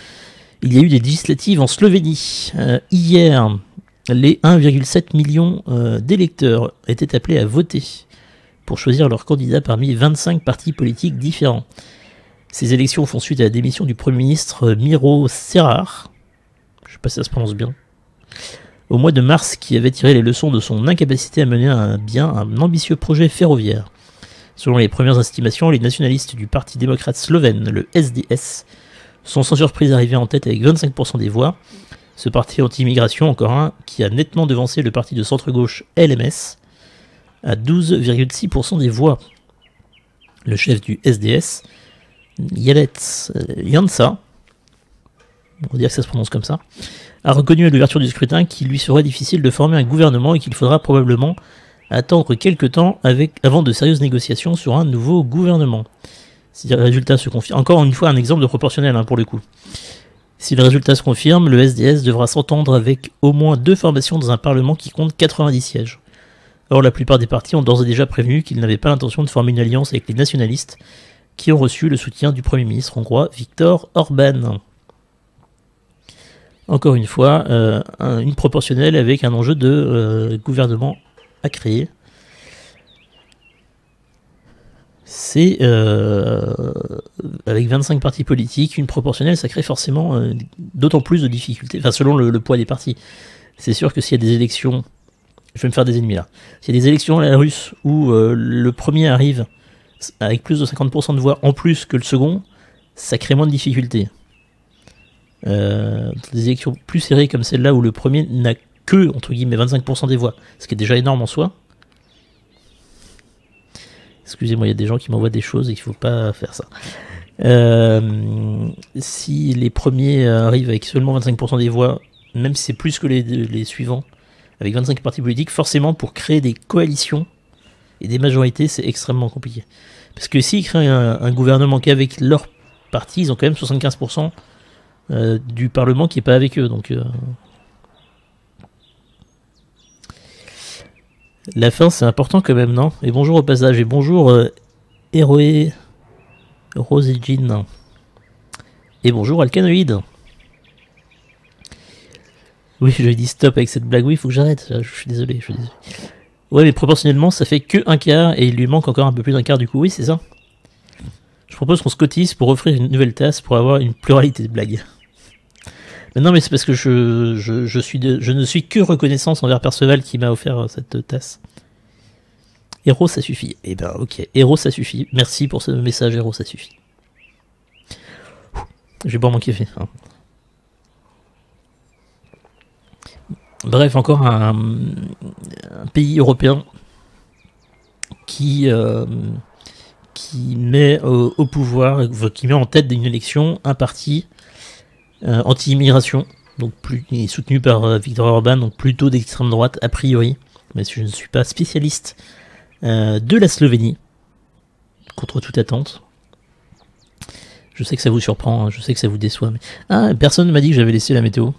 Il y a eu des législatives en Slovénie. Hier, les 1,7 million d'électeurs étaient appelés à voter pour choisir leur candidat parmi 25 partis politiques différents. Ces élections font suite à la démission du Premier ministre Miro Cerar, je ne sais pas si ça se prononce bien, au mois de mars, qui avait tiré les leçons de son incapacité à mener un ambitieux projet ferroviaire. Selon les premières estimations, les nationalistes du Parti démocrate slovène, le SDS, sont sans surprise arrivés en tête avec 25% des voix. Ce parti anti-immigration, encore un, qui a nettement devancé le parti de centre-gauche LMS, à 12,6% des voix. Le chef du SDS, Jelets Janša, on va dire que ça se prononce comme ça, a reconnu à l'ouverture du scrutin qu'il lui serait difficile de former un gouvernement et qu'il faudra probablement attendre quelques temps avant de sérieuses négociations sur un nouveau gouvernement. Si le résultat se confirme, encore une fois un exemple de proportionnel pour le coup. Si le résultat se confirme, le SDS devra s'entendre avec au moins 2 formations dans un parlement qui compte 90 sièges. Or, la plupart des partis ont d'ores et déjà prévenu qu'ils n'avaient pas l'intention de former une alliance avec les nationalistes, qui ont reçu le soutien du Premier ministre hongrois Viktor Orban. Encore une fois, une proportionnelle avec un enjeu de gouvernement à créer. C'est avec 25 partis politiques, une proportionnelle, ça crée forcément d'autant plus de difficultés, enfin selon le poids des partis. C'est sûr que s'il y a des élections, je vais me faire des ennemis là, s'il y a des élections à la russe où le premier arrive avec plus de 50% de voix en plus que le second, ça crée moins de difficultés. Des élections plus serrées comme celle-là où le premier n'a que, entre guillemets, 25% des voix, ce qui est déjà énorme en soi. Excusez-moi, il y a des gens qui m'envoient des choses et qu'il ne faut pas faire ça. Si les premiers arrivent avec seulement 25% des voix, même si c'est plus que les suivants, avec 25 partis politiques, forcément pour créer des coalitions et des majorités, c'est extrêmement compliqué. Parce que s'ils créent un gouvernement qu'avec leur parti, ils ont quand même 75% du Parlement qui n'est pas avec eux. Donc la fin, c'est important quand même, non? Et bonjour au passage, et bonjour Héroé Roségine. Et bonjour Alcanoïde. Oui, je dis stop avec cette blague, oui, il faut que j'arrête, je suis désolé. Ouais, mais proportionnellement, ça fait que un quart, et il lui manque encore un peu plus d'un quart du coup, oui, c'est ça. Je propose qu'on se cotise pour offrir une nouvelle tasse pour avoir une pluralité de blagues. Mais non, mais c'est parce que je ne suis que reconnaissance envers Perceval qui m'a offert cette tasse. Héros, ça suffit. Eh ben, ok. Héros, ça suffit. Merci pour ce message, Héros, ça suffit. Je vais boire mon café. Bref, encore un pays européen qui met au pouvoir, qui met en tête d'une élection un parti anti-immigration, donc il est soutenu par Viktor Orban, donc plutôt d'extrême droite a priori, mais je ne suis pas spécialiste de la Slovénie, contre toute attente. Je sais que ça vous surprend, je sais que ça vous déçoit, mais... Ah, personne ne m'a dit que j'avais laissé la météo.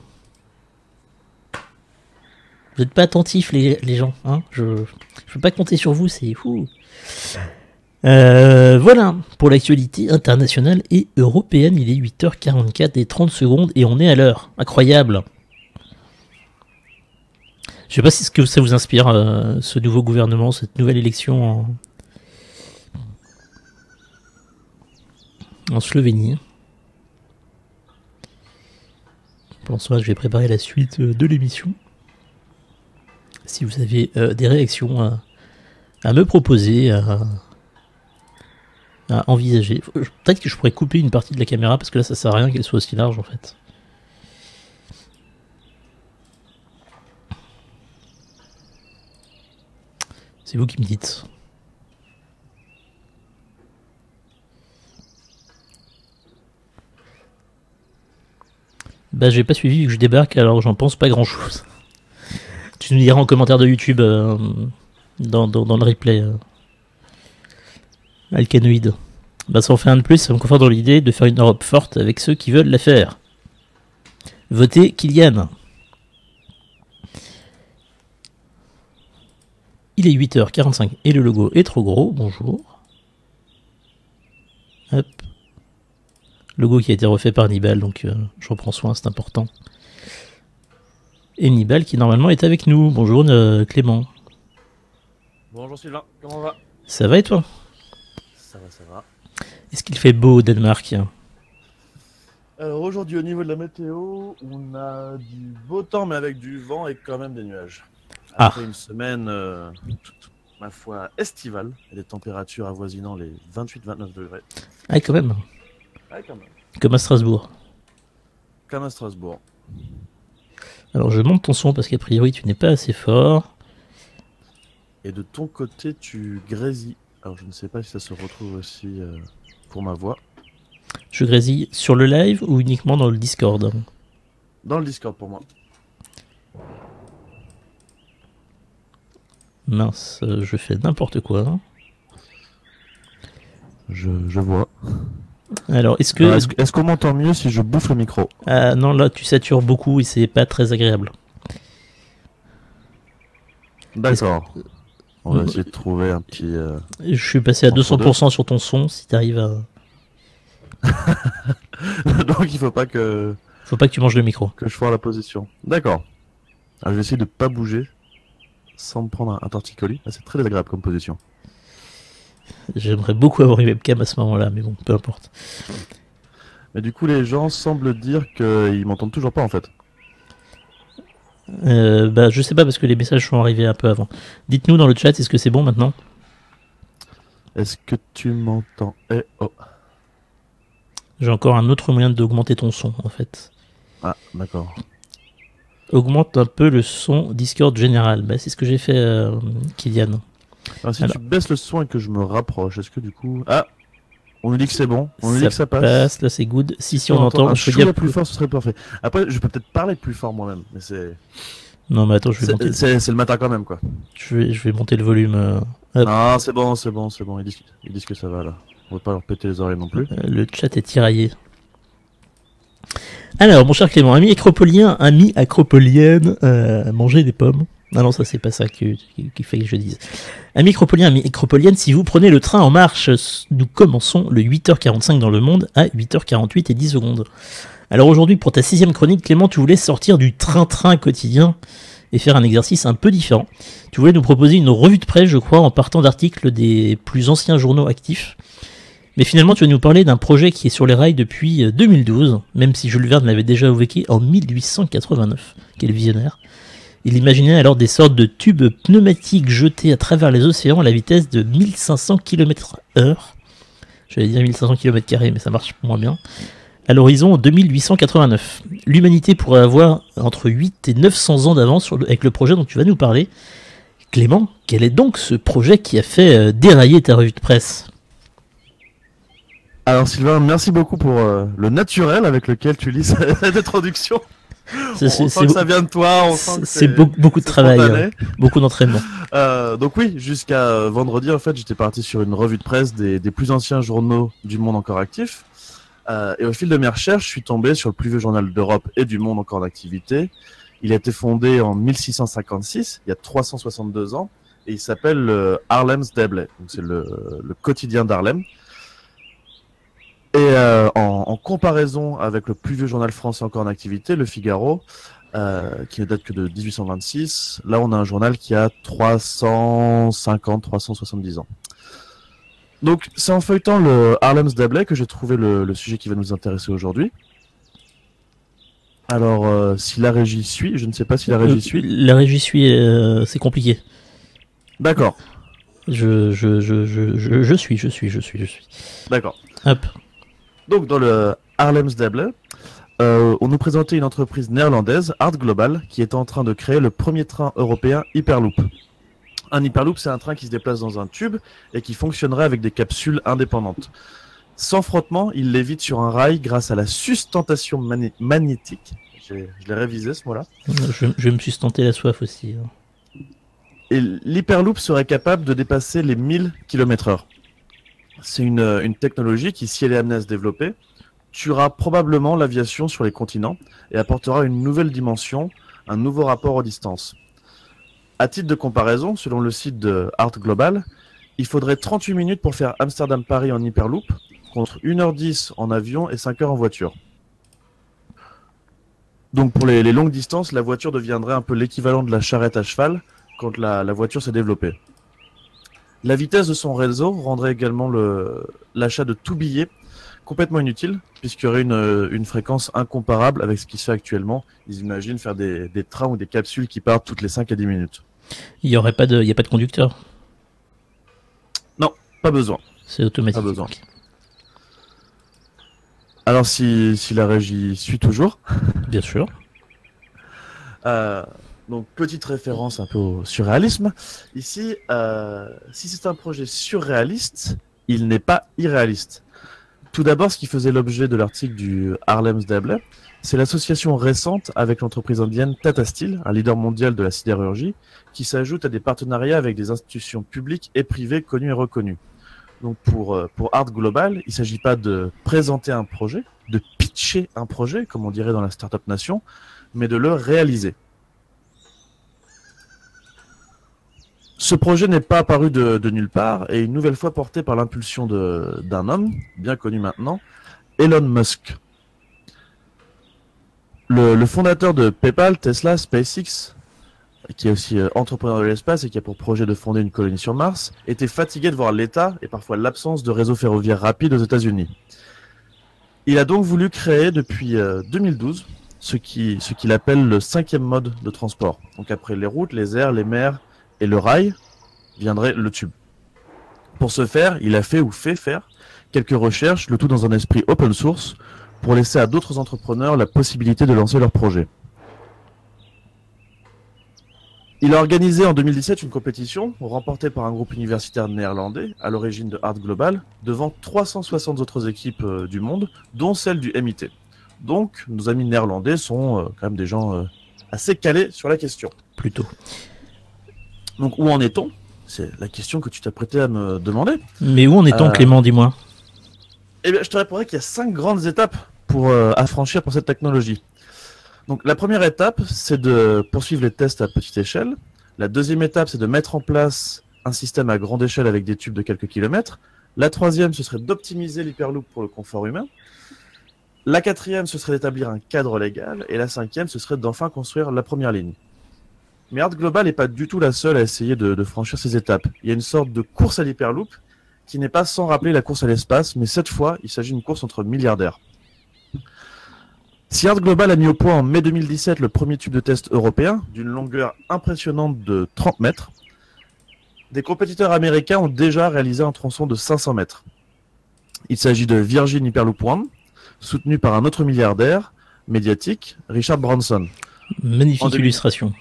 Vous n'êtes pas attentifs les gens, hein, je ne peux pas compter sur vous, c'est fou. Voilà, pour l'actualité internationale et européenne, il est 8h44 et 30 secondes et on est à l'heure. Incroyable. Je sais pas si ce que ça vous inspire, ce nouveau gouvernement, cette nouvelle élection en Slovénie. Pour ce moment, je vais préparer la suite de l'émission. Si vous avez des réactions à me proposer, à envisager. Peut-être que je pourrais couper une partie de la caméra parce que là ça sert à rien qu'elle soit aussi large en fait. C'est vous qui me dites. Bah, j'ai pas suivi vu que je débarque, alors j'en pense pas grand chose. Tu nous diras en commentaire de YouTube dans le replay. Alcanoïde. Bah, ça en fait un de plus, ça me conforte dans l'idée de faire une Europe forte avec ceux qui veulent la faire. Votez Kylian. Il est 8h45 et le logo est trop gros. Bonjour. Hop. Logo qui a été refait par Nibal, donc je reprends soin, c'est important. Et Nibal qui normalement est avec nous. Bonjour Clément. Bonjour Sylvain, comment va? Ça va et toi? Ça va, ça va. Est-ce qu'il fait beau au Danemark? Alors aujourd'hui au niveau de la météo, on a du beau temps mais avec du vent et quand même des nuages. Après une semaine, ma foi, estivale, et des températures avoisinant les 28-29 degrés. Ah, quand même. Ouais, quand même. Comme à Strasbourg. Comme à Strasbourg. Alors je monte ton son parce qu'a priori tu n'es pas assez fort. Et de ton côté, tu grésilles. Alors je ne sais pas si ça se retrouve aussi pour ma voix. Je grésille sur le live ou uniquement dans le Discord? Dans le Discord pour moi. Mince, je fais n'importe quoi. Je vois. Alors, est-ce qu'on m'entend mieux si je bouffe le micro? Ah non, là tu satures beaucoup et c'est pas très agréable. D'accord. On va essayer de trouver un petit... Je suis passé à 200% sur ton son, si t'arrives à... Donc il faut pas que tu manges le micro. Que je foire la position. D'accord. Alors je vais essayer de pas bouger sans me prendre un torticolis. Ah, c'est très désagréable comme position. J'aimerais beaucoup avoir une webcam à ce moment-là, mais bon, peu importe. Mais du coup, les gens semblent dire qu'ils m'entendent toujours pas en fait. Bah, je sais pas parce que les messages sont arrivés un peu avant. Dites-nous dans le chat, est-ce que c'est bon maintenant? Est-ce que tu m'entends? Oh. J'ai encore un autre moyen d'augmenter ton son en fait. Ah, d'accord. Augmente un peu le son Discord général. Bah, c'est ce que j'ai fait, Kylian. Alors, si tu baisses le son et que je me rapproche, est-ce que du coup... Ah, on nous dit que c'est bon, on nous dit que ça passe. Là c'est good. Si on entend, je peux dire plus fort, ce serait parfait. Après, je peux peut-être parler plus fort moi-même, mais c'est... Non mais attends, je vais monter. C'est le matin quand même quoi. Je vais monter le volume. Non, c'est bon. Ils disent que ça va là. On va pas leur péter les oreilles non plus. Le chat est tiraillé. Alors, mon cher Clément, ami acropolienne, manger des pommes. Ah non, ça c'est pas ça qui fait que je dise. Ami acropolien, ami acropolienne, si vous prenez le train en marche, nous commençons le 8h45 dans le monde à 8h48 et 10 secondes. Alors aujourd'hui, pour ta 6ème chronique, Clément, tu voulais sortir du train-train quotidien et faire un exercice un peu différent. Tu voulais nous proposer une revue de presse, je crois, en partant d'articles des plus anciens journaux actifs. Mais finalement, tu vas nous parler d'un projet qui est sur les rails depuis 2012, même si Jules Verne l'avait déjà évoqué en 1889. Quel visionnaire. Il imaginait alors des sortes de tubes pneumatiques jetés à travers les océans à la vitesse de 1500 km/h. J'allais dire 1500 km², mais ça marche moins bien. À l'horizon 2889. L'humanité pourrait avoir entre 8 et 900 ans d'avance avec le projet dont tu vas nous parler. Clément, quel est donc ce projet qui a fait dérailler ta revue de presse ? Alors Sylvain, merci beaucoup pour le naturel avec lequel tu lis cette introduction. On sent que ça vient de toi, on sent que c'est beaucoup de travail, beaucoup d'entraînement. Donc oui, jusqu'à vendredi en fait, j'étais parti sur une revue de presse des plus anciens journaux du monde encore actifs. Et au fil de mes recherches, je suis tombé sur le plus vieux journal d'Europe et du monde encore en activité. Il a été fondé en 1656, il y a 362 ans, et il s'appelle Haarlems Dagblad. Donc c'est le quotidien d'Haarlem. Et en comparaison avec le plus vieux journal français encore en activité, Le Figaro, qui ne date que de 1826, là on a un journal qui a 370 ans. Donc c'est en feuilletant le Haarlems Dagblad que j'ai trouvé le sujet qui va nous intéresser aujourd'hui. Alors si la régie suit, je ne sais pas si la régie suit. La régie suit, c'est compliqué. D'accord. Je suis. D'accord. Hop. Donc dans le Haarlems Dagblad, on nous présentait une entreprise néerlandaise, Art Global, qui est en train de créer le premier train européen Hyperloop. Un Hyperloop, c'est un train qui se déplace dans un tube et qui fonctionnerait avec des capsules indépendantes. Sans frottement, il lévite sur un rail grâce à la sustentation magnétique je l'ai révisé ce mot-là. Je me suis tenté la soif aussi. Et l'Hyperloop serait capable de dépasser les 1000 km/h. C'est une technologie qui, si elle est amenée à se développer, tuera probablement l'aviation sur les continents et apportera une nouvelle dimension, un nouveau rapport aux distances. À titre de comparaison, selon le site de Art Global, il faudrait 38 minutes pour faire Amsterdam-Paris en Hyperloop, contre 1h10 en avion et 5 heures en voiture. Donc pour les longues distances, la voiture deviendrait un peu l'équivalent de la charrette à cheval quand la voiture s'est développée. La vitesse de son réseau rendrait également l'achat de tout billet complètement inutile, puisqu'il y aurait une fréquence incomparable avec ce qui se fait actuellement. Ils imaginent faire des trains ou des capsules qui partent toutes les 5 à 10 minutes. Il n'y a pas de conducteur. Non, pas besoin. C'est automatique. Pas besoin. Alors si la régie suit toujours. Bien sûr. Donc petite référence un peu au surréalisme. Ici, si c'est un projet surréaliste, il n'est pas irréaliste. Tout d'abord, ce qui faisait l'objet de l'article du Haarlems-Dagblad, c'est l'association récente avec l'entreprise indienne Tata Steel, un leader mondial de la sidérurgie, qui s'ajoute à des partenariats avec des institutions publiques et privées connues et reconnues. Donc pour Art Global, il ne s'agit pas de présenter un projet, de pitcher un projet, comme on dirait dans la Startup Nation, mais de le réaliser. Ce projet n'est pas apparu de nulle part et une nouvelle fois porté par l'impulsion d'un homme, bien connu maintenant, Elon Musk. Le fondateur de PayPal, Tesla, SpaceX, qui est aussi entrepreneur de l'espace et qui a pour projet de fonder une colonie sur Mars, était fatigué de voir l'état et parfois l'absence de réseau ferroviaire rapide aux États-Unis. Il a donc voulu créer depuis 2012 ce qu'il appelle le 5e mode de transport. Donc après les routes, les airs, les mers et le rail, viendrait le tube. Pour ce faire, il a fait faire quelques recherches, le tout dans un esprit open source, pour laisser à d'autres entrepreneurs la possibilité de lancer leur projet. Il a organisé en 2017 une compétition remportée par un groupe universitaire néerlandais à l'origine de Art Global devant 360 autres équipes du monde, dont celle du MIT. Donc, nos amis néerlandais sont quand même des gens assez calés sur la question. Plutôt. Donc, où en est-on? C'est la question que tu t'apprêtais à me demander. Mais où en est-on, Clément, dis-moi? Eh bien, je te répondrai qu'il y a 5 grandes étapes à franchir pour cette technologie. Donc, la première étape, c'est de poursuivre les tests à petite échelle. La deuxième étape, c'est de mettre en place un système à grande échelle avec des tubes de quelques kilomètres. La troisième, ce serait d'optimiser l'hyperloop pour le confort humain. La quatrième, ce serait d'établir un cadre légal. Et la cinquième, ce serait d'enfin construire la première ligne. Mais Art Global n'est pas du tout la seule à essayer de franchir ces étapes. Il y a une sorte de course à l'hyperloop qui n'est pas sans rappeler la course à l'espace, mais cette fois, il s'agit d'une course entre milliardaires. Si Art Global a mis au point en mai 2017 le premier tube de test européen, d'une longueur impressionnante de 30 mètres, des compétiteurs américains ont déjà réalisé un tronçon de 500 mètres. Il s'agit de Virgin Hyperloop One, soutenu par un autre milliardaire médiatique, Richard Branson. Magnifique illustration.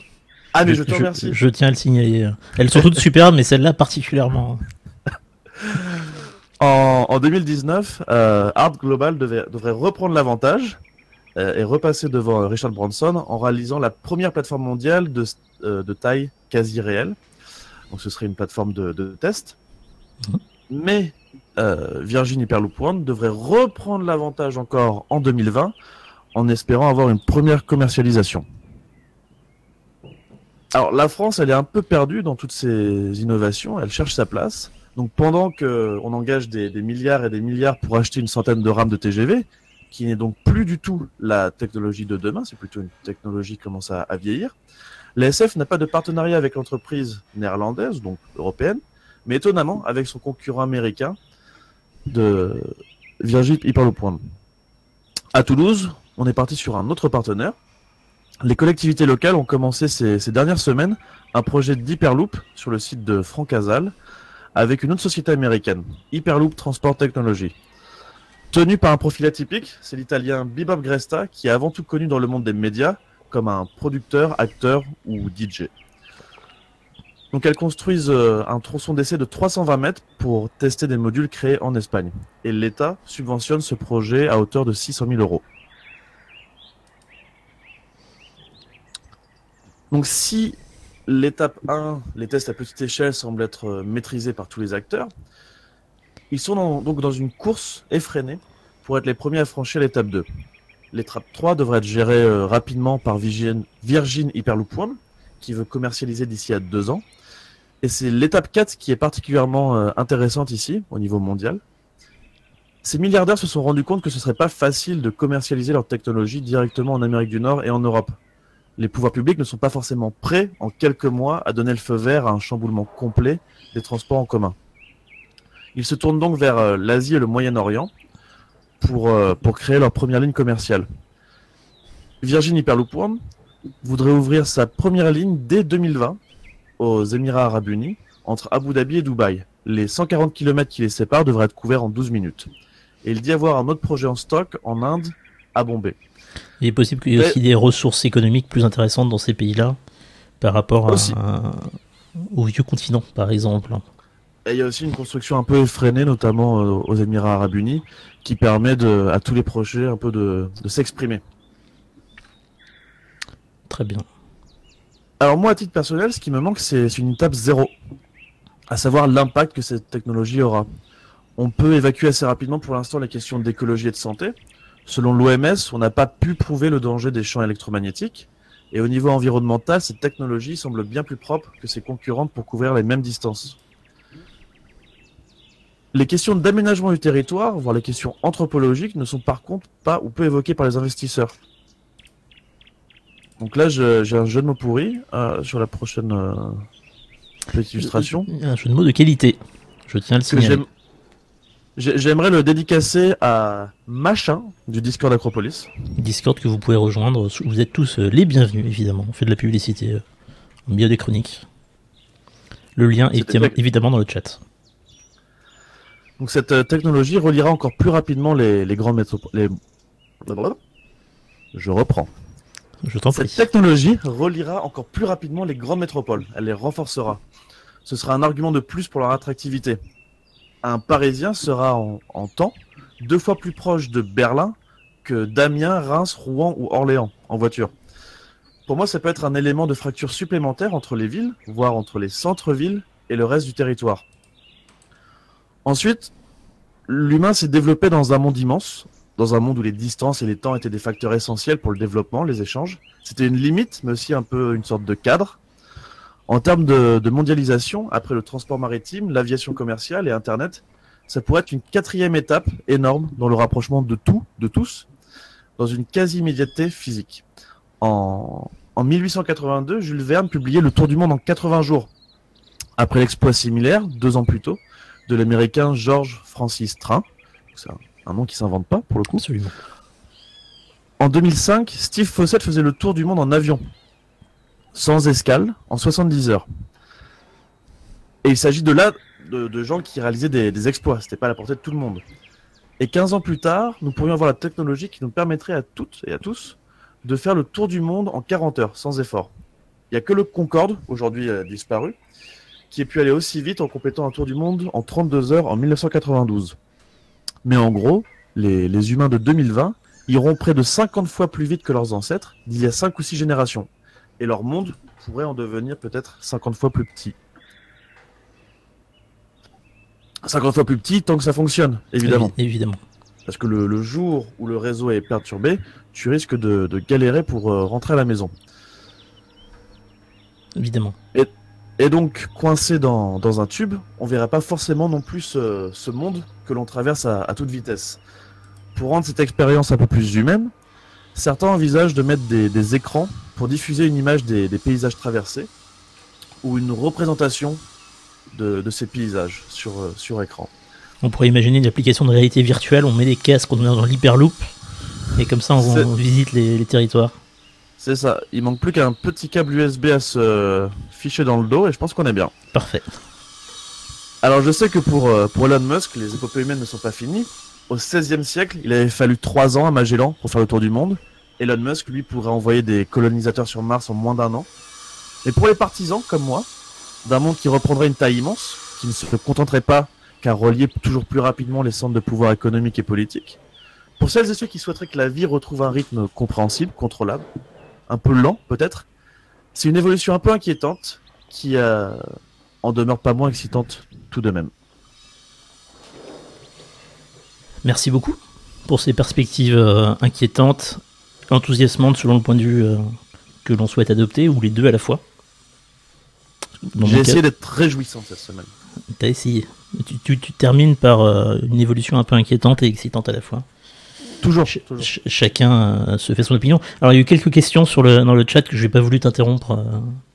Ah, mais je te remercie. Je tiens à le signaler. Elles sont toutes superbes, mais celle-là particulièrement. En 2019, Art Global devrait reprendre l'avantage et repasser devant Richard Branson en réalisant la première plateforme mondiale de taille quasi réelle. Donc ce serait une plateforme de test. Mais Virgin Hyperloop One devrait reprendre l'avantage encore en 2020 en espérant avoir une première commercialisation. Alors la France, elle est un peu perdue dans toutes ces innovations, elle cherche sa place. Donc pendant qu'on engage des milliards et des milliards pour acheter une centaine de rames de TGV, qui n'est donc plus du tout la technologie de demain, c'est plutôt une technologie qui commence à vieillir, la SF n'a pas de partenariat avec l'entreprise néerlandaise, donc européenne, mais étonnamment avec son concurrent américain de Virgin Hyperloop One. À Toulouse, on est parti sur un autre partenaire. Les collectivités locales ont commencé ces dernières semaines un projet d'Hyperloop sur le site de Francazal avec une autre société américaine, Hyperloop Transport Technology. Tenu par un profil atypique, c'est l'italien Bebop Gresta qui est avant tout connu dans le monde des médias comme un producteur, acteur ou DJ. Donc elles construisent un tronçon d'essai de 320 mètres pour tester des modules créés en Espagne. Et l'État subventionne ce projet à hauteur de 600 000 euros. Donc si l'étape 1, les tests à petite échelle, semblent être maîtrisés par tous les acteurs, ils sont donc dans une course effrénée pour être les premiers à franchir l'étape 2. L'étape 3 devrait être gérée rapidement par Virgin Hyperloop One, qui veut commercialiser d'ici à 2 ans. Et c'est l'étape 4 qui est particulièrement intéressante ici, au niveau mondial. Ces milliardaires se sont rendus compte que ce ne serait pas facile de commercialiser leur technologie directement en Amérique du Nord et en Europe. Les pouvoirs publics ne sont pas forcément prêts, en quelques mois, à donner le feu vert à un chamboulement complet des transports en commun. Ils se tournent donc vers l'Asie et le Moyen-Orient pour créer leur première ligne commerciale. Virgin Hyperloop One voudrait ouvrir sa première ligne dès 2020 aux Émirats Arabes Unis, entre Abu Dhabi et Dubaï. Les 140 km qui les séparent devraient être couverts en 12 minutes. Et il dit avoir un autre projet en stock en Inde, à Bombay. Il est possible qu'il y ait aussi des ressources économiques plus intéressantes dans ces pays-là par rapport au vieux continent, par exemple. Et il y a aussi une construction un peu effrénée, notamment aux Émirats Arabes Unis, qui permet à tous les projets un peu de s'exprimer. Très bien. Alors moi, à titre personnel, ce qui me manque, c'est une étape 0, à savoir l'impact que cette technologie aura. On peut évacuer assez rapidement pour l'instant les questions d'écologie et de santé. Selon l'OMS, on n'a pas pu prouver le danger des champs électromagnétiques. Et au niveau environnemental, cette technologie semble bien plus propre que ses concurrentes pour couvrir les mêmes distances. Les questions d'aménagement du territoire, voire les questions anthropologiques, ne sont par contre pas ou peu évoquées par les investisseurs. Donc là, j'ai un jeu de mots pourri sur la prochaine petite illustration. Un jeu de mots de qualité, je tiens à le signaler. J'aimerais le dédicacer à Machin du Discord Acropolis. Discord que vous pouvez rejoindre. Vous êtes tous les bienvenus, évidemment. On fait de la publicité en milieu des chroniques. Le lien est évidemment dans le chat. Donc cette technologie reliera encore plus rapidement les grandes métropoles. Je reprends. Je t'en prie. Cette technologie reliera encore plus rapidement les grandes métropoles. Elle les renforcera. Ce sera un argument de plus pour leur attractivité. Un Parisien sera en temps 2 fois plus proche de Berlin que d'Amiens, Reims, Rouen ou Orléans en voiture. Pour moi, ça peut être un élément de fracture supplémentaire entre les villes, voire entre les centres-villes et le reste du territoire. Ensuite, l'humain s'est développé dans un monde immense, dans un monde où les distances et les temps étaient des facteurs essentiels pour le développement, les échanges. C'était une limite, mais aussi un peu une sorte de cadre. En termes de mondialisation, après le transport maritime, l'aviation commerciale et Internet, ça pourrait être une 4e étape énorme dans le rapprochement de tout, de tous, dans une quasi-immédiateté physique. En 1882, Jules Verne publiait Le Tour du monde en 80 jours. Après l'exploit similaire, 2 ans plus tôt, de l'américain George Francis Train, c'est un nom qui s'invente pas pour le coup. Absolument. En 2005, Steve Fossett faisait le tour du monde en avion, sans escale, en 70 heures. Et il s'agit de gens qui réalisaient des exploits, c'était pas à la portée de tout le monde. Et 15 ans plus tard, nous pourrions avoir la technologie qui nous permettrait à toutes et à tous de faire le tour du monde en 40 heures, sans effort. Il n'y a que le Concorde, aujourd'hui disparu, qui ait pu aller aussi vite en complétant un tour du monde en 32 heures en 1992. Mais en gros, les humains de 2020 iront près de 50 fois plus vite que leurs ancêtres d'il y a 5 ou 6 générations. Et leur monde pourrait en devenir peut-être 50 fois plus petit. 50 fois plus petit tant que ça fonctionne, évidemment. Évidemment. Parce que le jour où le réseau est perturbé, tu risques de galérer pour rentrer à la maison. Évidemment. Et donc, coincé dans un tube, on verra pas forcément non plus ce monde que l'on traverse à toute vitesse. Pour rendre cette expérience un peu plus humaine, certains envisagent de mettre des écrans pour diffuser une image des paysages traversés ou une représentation de ces paysages sur écran. On pourrait imaginer une application de réalité virtuelle, on met des casques, on est dans l'hyperloop, et comme ça on visite les territoires. C'est ça, il manque plus qu'un petit câble USB à se ficher dans le dos, et je pense qu'on est bien. Parfait. Alors je sais que pour Elon Musk, les épopées humaines ne sont pas finies. Au XVIe siècle, il avait fallu 3 ans à Magellan pour faire le tour du monde. Elon Musk, lui, pourrait envoyer des colonisateurs sur Mars en moins d'1 an. Mais pour les partisans, comme moi, d'un monde qui reprendrait une taille immense, qui ne se contenterait pas qu'à relier toujours plus rapidement les centres de pouvoir économique et politique, pour celles et ceux qui souhaiteraient que la vie retrouve un rythme compréhensible, contrôlable, un peu lent peut-être, C'est une évolution un peu inquiétante qui en demeure pas moins excitante tout de même. Merci beaucoup pour ces perspectives inquiétantes, enthousiasmantes selon le point de vue que l'on souhaite adopter, ou les deux à la fois. J'ai essayé d'être réjouissant cette semaine. T'as essayé. Tu termines par une évolution un peu inquiétante et excitante à la fois. Toujours. Chacun se fait son opinion. Alors il y a eu quelques questions dans le chat que je n'ai pas voulu t'interrompre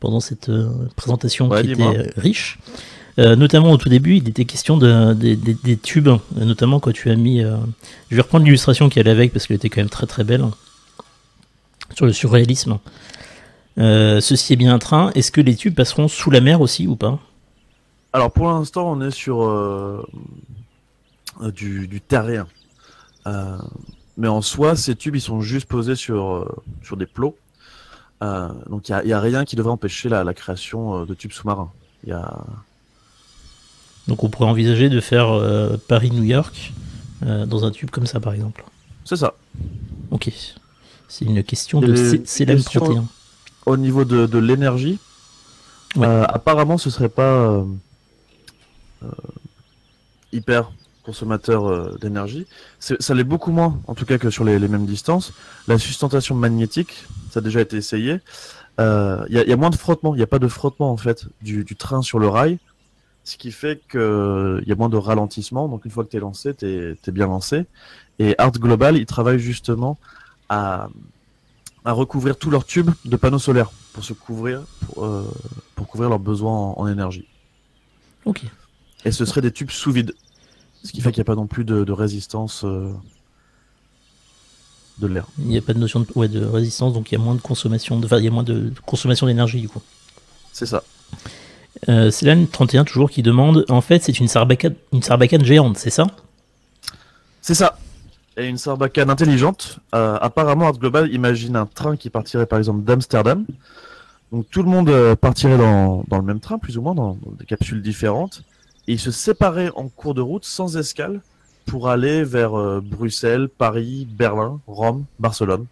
pendant cette présentation qui était riche. Notamment au tout début, il était question des tubes, notamment quand tu as mis... je vais reprendre l'illustration qui allait avec parce qu'elle était quand même très très belle, sur le surréalisme. Ceci est bien un train. Est-ce que les tubes passeront sous la mer aussi ou pas? Alors pour l'instant, on est sur du terrien. Mais en soi, ces tubes, ils sont juste posés sur des plots. Donc il n'y a rien qui devrait empêcher la création de tubes sous-marins. Donc on pourrait envisager de faire Paris-New York dans un tube comme ça, par exemple. C'est ça. Ok. C'est une question de CLM31. Au niveau de l'énergie, ouais. Apparemment ce serait pas hyper consommateur d'énergie. Ça l'est beaucoup moins, en tout cas, que sur les mêmes distances. La sustentation magnétique, ça a déjà été essayé. Y a moins de frottement, il n'y a pas de frottement en fait du train sur le rail, ce qui fait qu'il y a moins de ralentissement. Donc une fois que tu es lancé, tu es bien lancé. Et Art Global, ils travaillent justement à recouvrir tous leurs tubes de panneaux solaires pour se couvrir, pour couvrir leurs besoins en énergie. Ok. Et ce serait des tubes sous vide, ce qui fait qu'il n'y a pas non plus de résistance de l'air. Il n'y a pas de notion de résistance, donc il y a moins de consommation, il y a moins de consommation d'énergie du coup. C'est ça. C'est là 31 toujours qui demande, en fait c'est une sarbacane géante, c'est ça? C'est ça. Et une sarbacane intelligente. Apparemment, Art Global imagine un train qui partirait par exemple d'Amsterdam. Donc tout le monde partirait dans le même train, plus ou moins, dans des capsules différentes. Et ils se séparaient en cours de route, sans escale, pour aller vers Bruxelles, Paris, Berlin, Rome, Barcelone.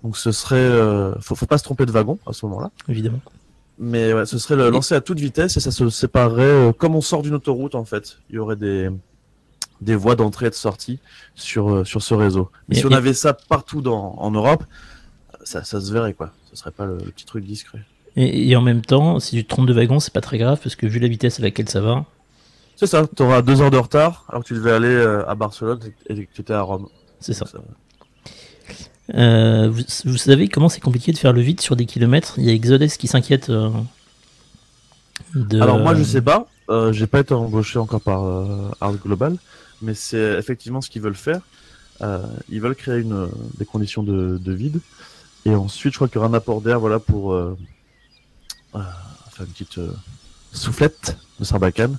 Donc ce serait... faut pas se tromper de wagon à ce moment-là. Évidemment. Mais ouais, ce serait lancé à toute vitesse et ça se séparerait comme on sort d'une autoroute en fait. Il y aurait des voies d'entrée et de sortie sur ce réseau. Mais si on avait ça partout en Europe, ça se verrait quoi. Ce serait pas le petit truc discret. Et en même temps, si tu te trompes de wagon, c'est pas très grave parce que vu la vitesse à laquelle ça va... C'est ça, tu auras 2 heures de retard alors que tu devais aller à Barcelone et que tu étais à Rome. C'est ça. Vous savez comment c'est compliqué de faire le vide sur des kilomètres? Il y a Exodes qui s'inquiète Alors moi je sais pas, j'ai pas été embauché encore par Art Global, mais c'est effectivement ce qu'ils veulent faire. Ils veulent créer des conditions de vide et ensuite je crois qu'il y aura un apport d'air voilà, pour faire une petite soufflette de sarbacane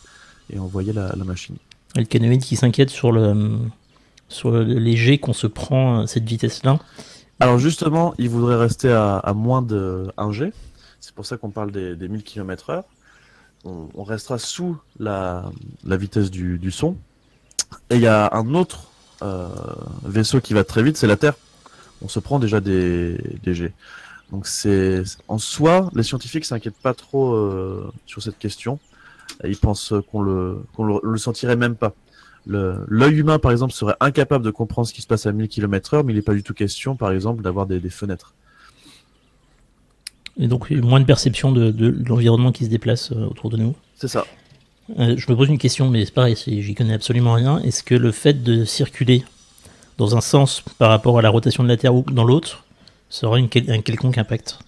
et envoyer la machine. Et le canoïde qui s'inquiète sur les jets qu'on se prend à cette vitesse-là. Alors justement, il voudrait rester à moins de 1 G. C'est pour ça qu'on parle des 1000 km/h. On restera sous la vitesse du son. Et il y a un autre vaisseau qui va très vite, c'est la Terre. On se prend déjà des jets. Donc en soi, les scientifiques s'inquiètent pas trop sur cette question. Ils pensent qu'on le sentirait même pas. L'œil humain, par exemple, serait incapable de comprendre ce qui se passe à 1000 km/h, mais il n'est pas du tout question, par exemple, d'avoir des fenêtres. Et donc, moins de perception de l'environnement qui se déplace autour de nous. C'est ça. Je me pose une question, mais c'est pareil, j'y connais absolument rien. Est-ce que le fait de circuler dans un sens par rapport à la rotation de la Terre ou dans l'autre, ça aura un quelconque impact?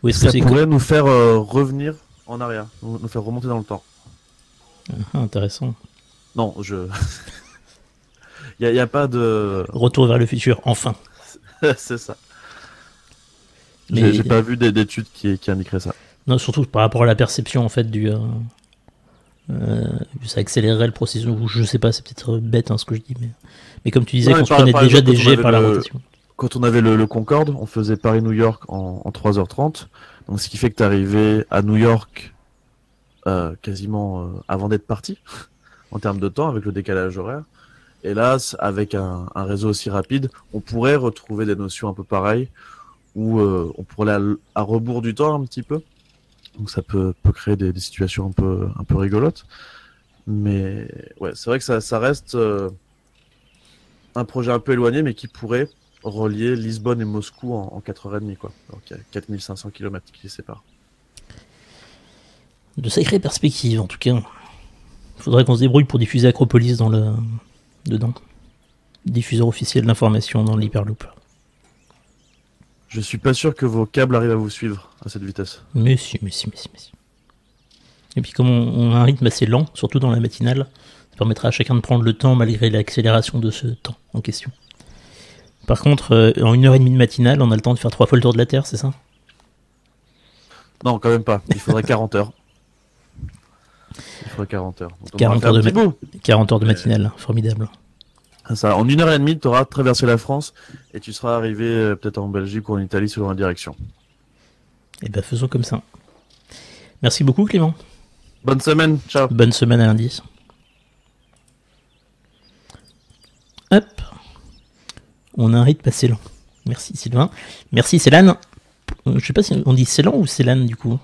Ou est-ce que ça pourrait nous faire revenir en arrière, nous faire remonter dans le temps? Intéressant. Non, il y a pas de... Retour vers le futur, enfin. C'est ça. Mais... J'ai pas vu d'études qui indiqueraient ça. Non, surtout par rapport à la perception, en fait, ça accélérerait le processus. Je sais pas, c'est peut-être bête ce que je dis, mais comme tu disais, qu'on se prenait déjà des jets par la rotation. Quand on avait le Concorde, on faisait Paris-New York en 3h30. Donc, ce qui fait que tu arrivais à New York quasiment avant d'être parti, en termes de temps, avec le décalage horaire. Et là, avec un réseau aussi rapide, on pourrait retrouver des notions un peu pareilles, où on pourrait aller à rebours du temps un petit peu. Donc ça peut créer des situations un peu rigolotes. Mais ouais, c'est vrai que ça reste un projet un peu éloigné, mais qui pourrait relier Lisbonne et Moscou en 4h30, quoi. Alors qu'il y a 4500 km qui les séparent. De sacrées perspectives, en tout cas. Faudrait qu'on se débrouille pour diffuser Acropolis dedans. Diffuseur officiel d'information dans l'Hyperloop. Je suis pas sûr que vos câbles arrivent à vous suivre à cette vitesse. Mais si. Et puis comme on a un rythme assez lent, surtout dans la matinale, ça permettra à chacun de prendre le temps malgré l'accélération de ce temps en question. Par contre, en 1h30 de matinale, on a le temps de faire 3 fois le tour de la Terre, c'est ça? Non, quand même pas. Il faudrait 40 heures. Il faudrait 40 heures. Donc, 40 heures de matinale, formidable. Ça, en 1h30, tu auras traversé la France et tu seras arrivé peut-être en Belgique ou en Italie selon la direction. Et ben faisons comme ça. Merci beaucoup Clément. Bonne semaine, ciao. Bonne semaine à lundi. Hop. On a un rythme assez lent. Merci Sylvain. Merci Célan. Je sais pas si on dit Célan ou Célan du coup.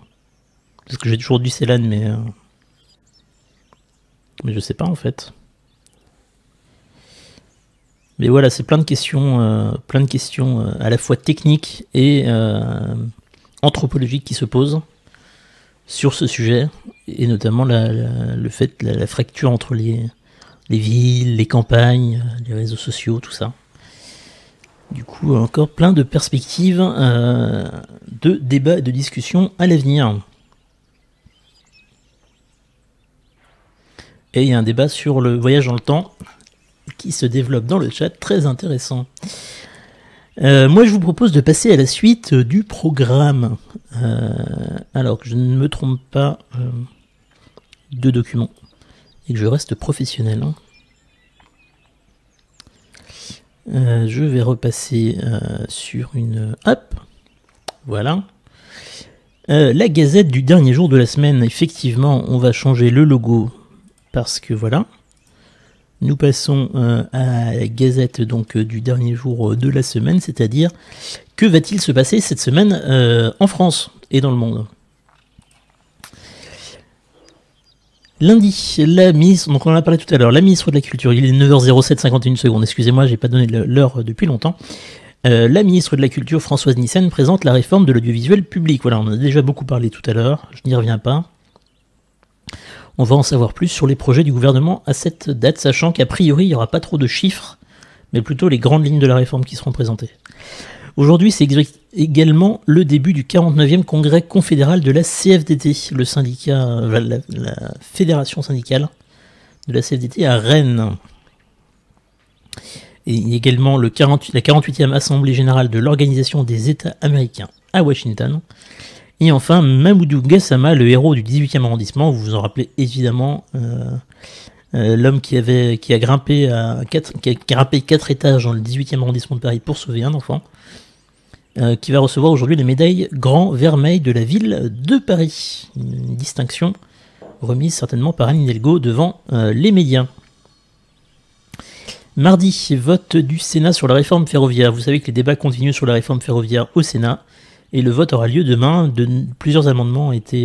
Parce que j'ai toujours dit Célan, mais je sais pas en fait. Mais voilà, c'est plein de questions à la fois techniques et anthropologiques qui se posent sur ce sujet, et notamment le fait, la fracture entre les villes, les campagnes, les réseaux sociaux, tout ça. Du coup, encore plein de perspectives de débats et de discussions à l'avenir. Et il y a un débat sur le voyage dans le temps qui se développe dans le chat, très intéressant. Moi, je vous propose de passer à la suite du programme. Alors que je ne me trompe pas de document et que je reste professionnel. Je vais repasser sur une... Hop, voilà. La gazette du dernier jour de la semaine, effectivement, on va changer le logo parce que voilà. Nous passons à la gazette donc du dernier jour de la semaine, c'est-à-dire que va-t-il se passer cette semaine en France et dans le monde. Lundi, la ministre, donc on en a parlé tout à l'heure, la ministre de la Culture, il est 9h07, 51 secondes, excusez-moi, j'ai pas donné l'heure depuis longtemps. La ministre de la Culture, Françoise Nyssen, présente la réforme de l'audiovisuel public. Voilà, on en a déjà beaucoup parlé tout à l'heure, je n'y reviens pas. On va en savoir plus sur les projets du gouvernement à cette date, sachant qu'a priori, il n'y aura pas trop de chiffres, mais plutôt les grandes lignes de la réforme qui seront présentées. Aujourd'hui, c'est également le début du 49e congrès confédéral de la CFDT, le syndicat, la fédération syndicale de la CFDT à Rennes. Et il y a également la 48e assemblée générale de l'Organisation des États américains à Washington. Et enfin, Mamoudou Gassama, le héros du 18e arrondissement, vous vous en rappelez évidemment, l'homme qui a grimpé 4 étages dans le 18e arrondissement de Paris pour sauver un enfant, qui va recevoir aujourd'hui les médailles Grand Vermeil de la ville de Paris. Une distinction remise certainement par Anne Hidalgo devant les médias. Mardi, vote du Sénat sur la réforme ferroviaire. Vous savez que les débats continuent sur la réforme ferroviaire au Sénat. Et le vote aura lieu demain. Plusieurs amendements ont été...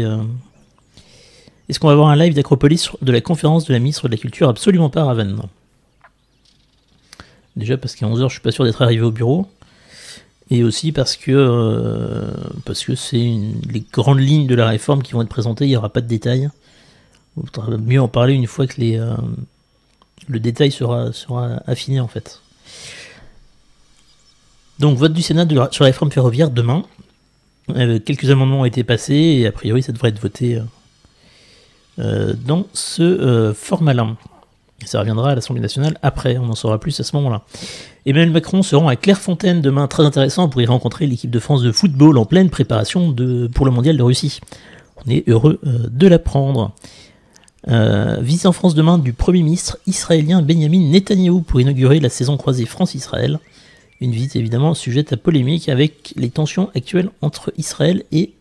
Est-ce qu'on va avoir un live d'Acropolis de la conférence de la ministre de la Culture? Absolument pas, Raven. Déjà parce qu'à 11h, je suis pas sûr d'être arrivé au bureau. Et aussi parce que c'est les grandes lignes de la réforme qui vont être présentées. Il n'y aura pas de détails. Il faudra mieux en parler une fois que le détail sera affiné en fait. Donc vote du Sénat sur la réforme ferroviaire demain. Quelques amendements ont été passés et a priori ça devrait être voté dans ce format-là. Ça reviendra à l'Assemblée nationale après, on en saura plus à ce moment-là. Emmanuel Macron se rend à Clairefontaine demain, très intéressant pour y rencontrer l'équipe de France de football en pleine préparation pour le mondial de Russie. On est heureux de l'apprendre. Visite en France demain du Premier ministre israélien Benjamin Netanyahou pour inaugurer la saison croisée France-Israël. Une visite évidemment sujette à polémique avec les tensions actuelles entre Israël et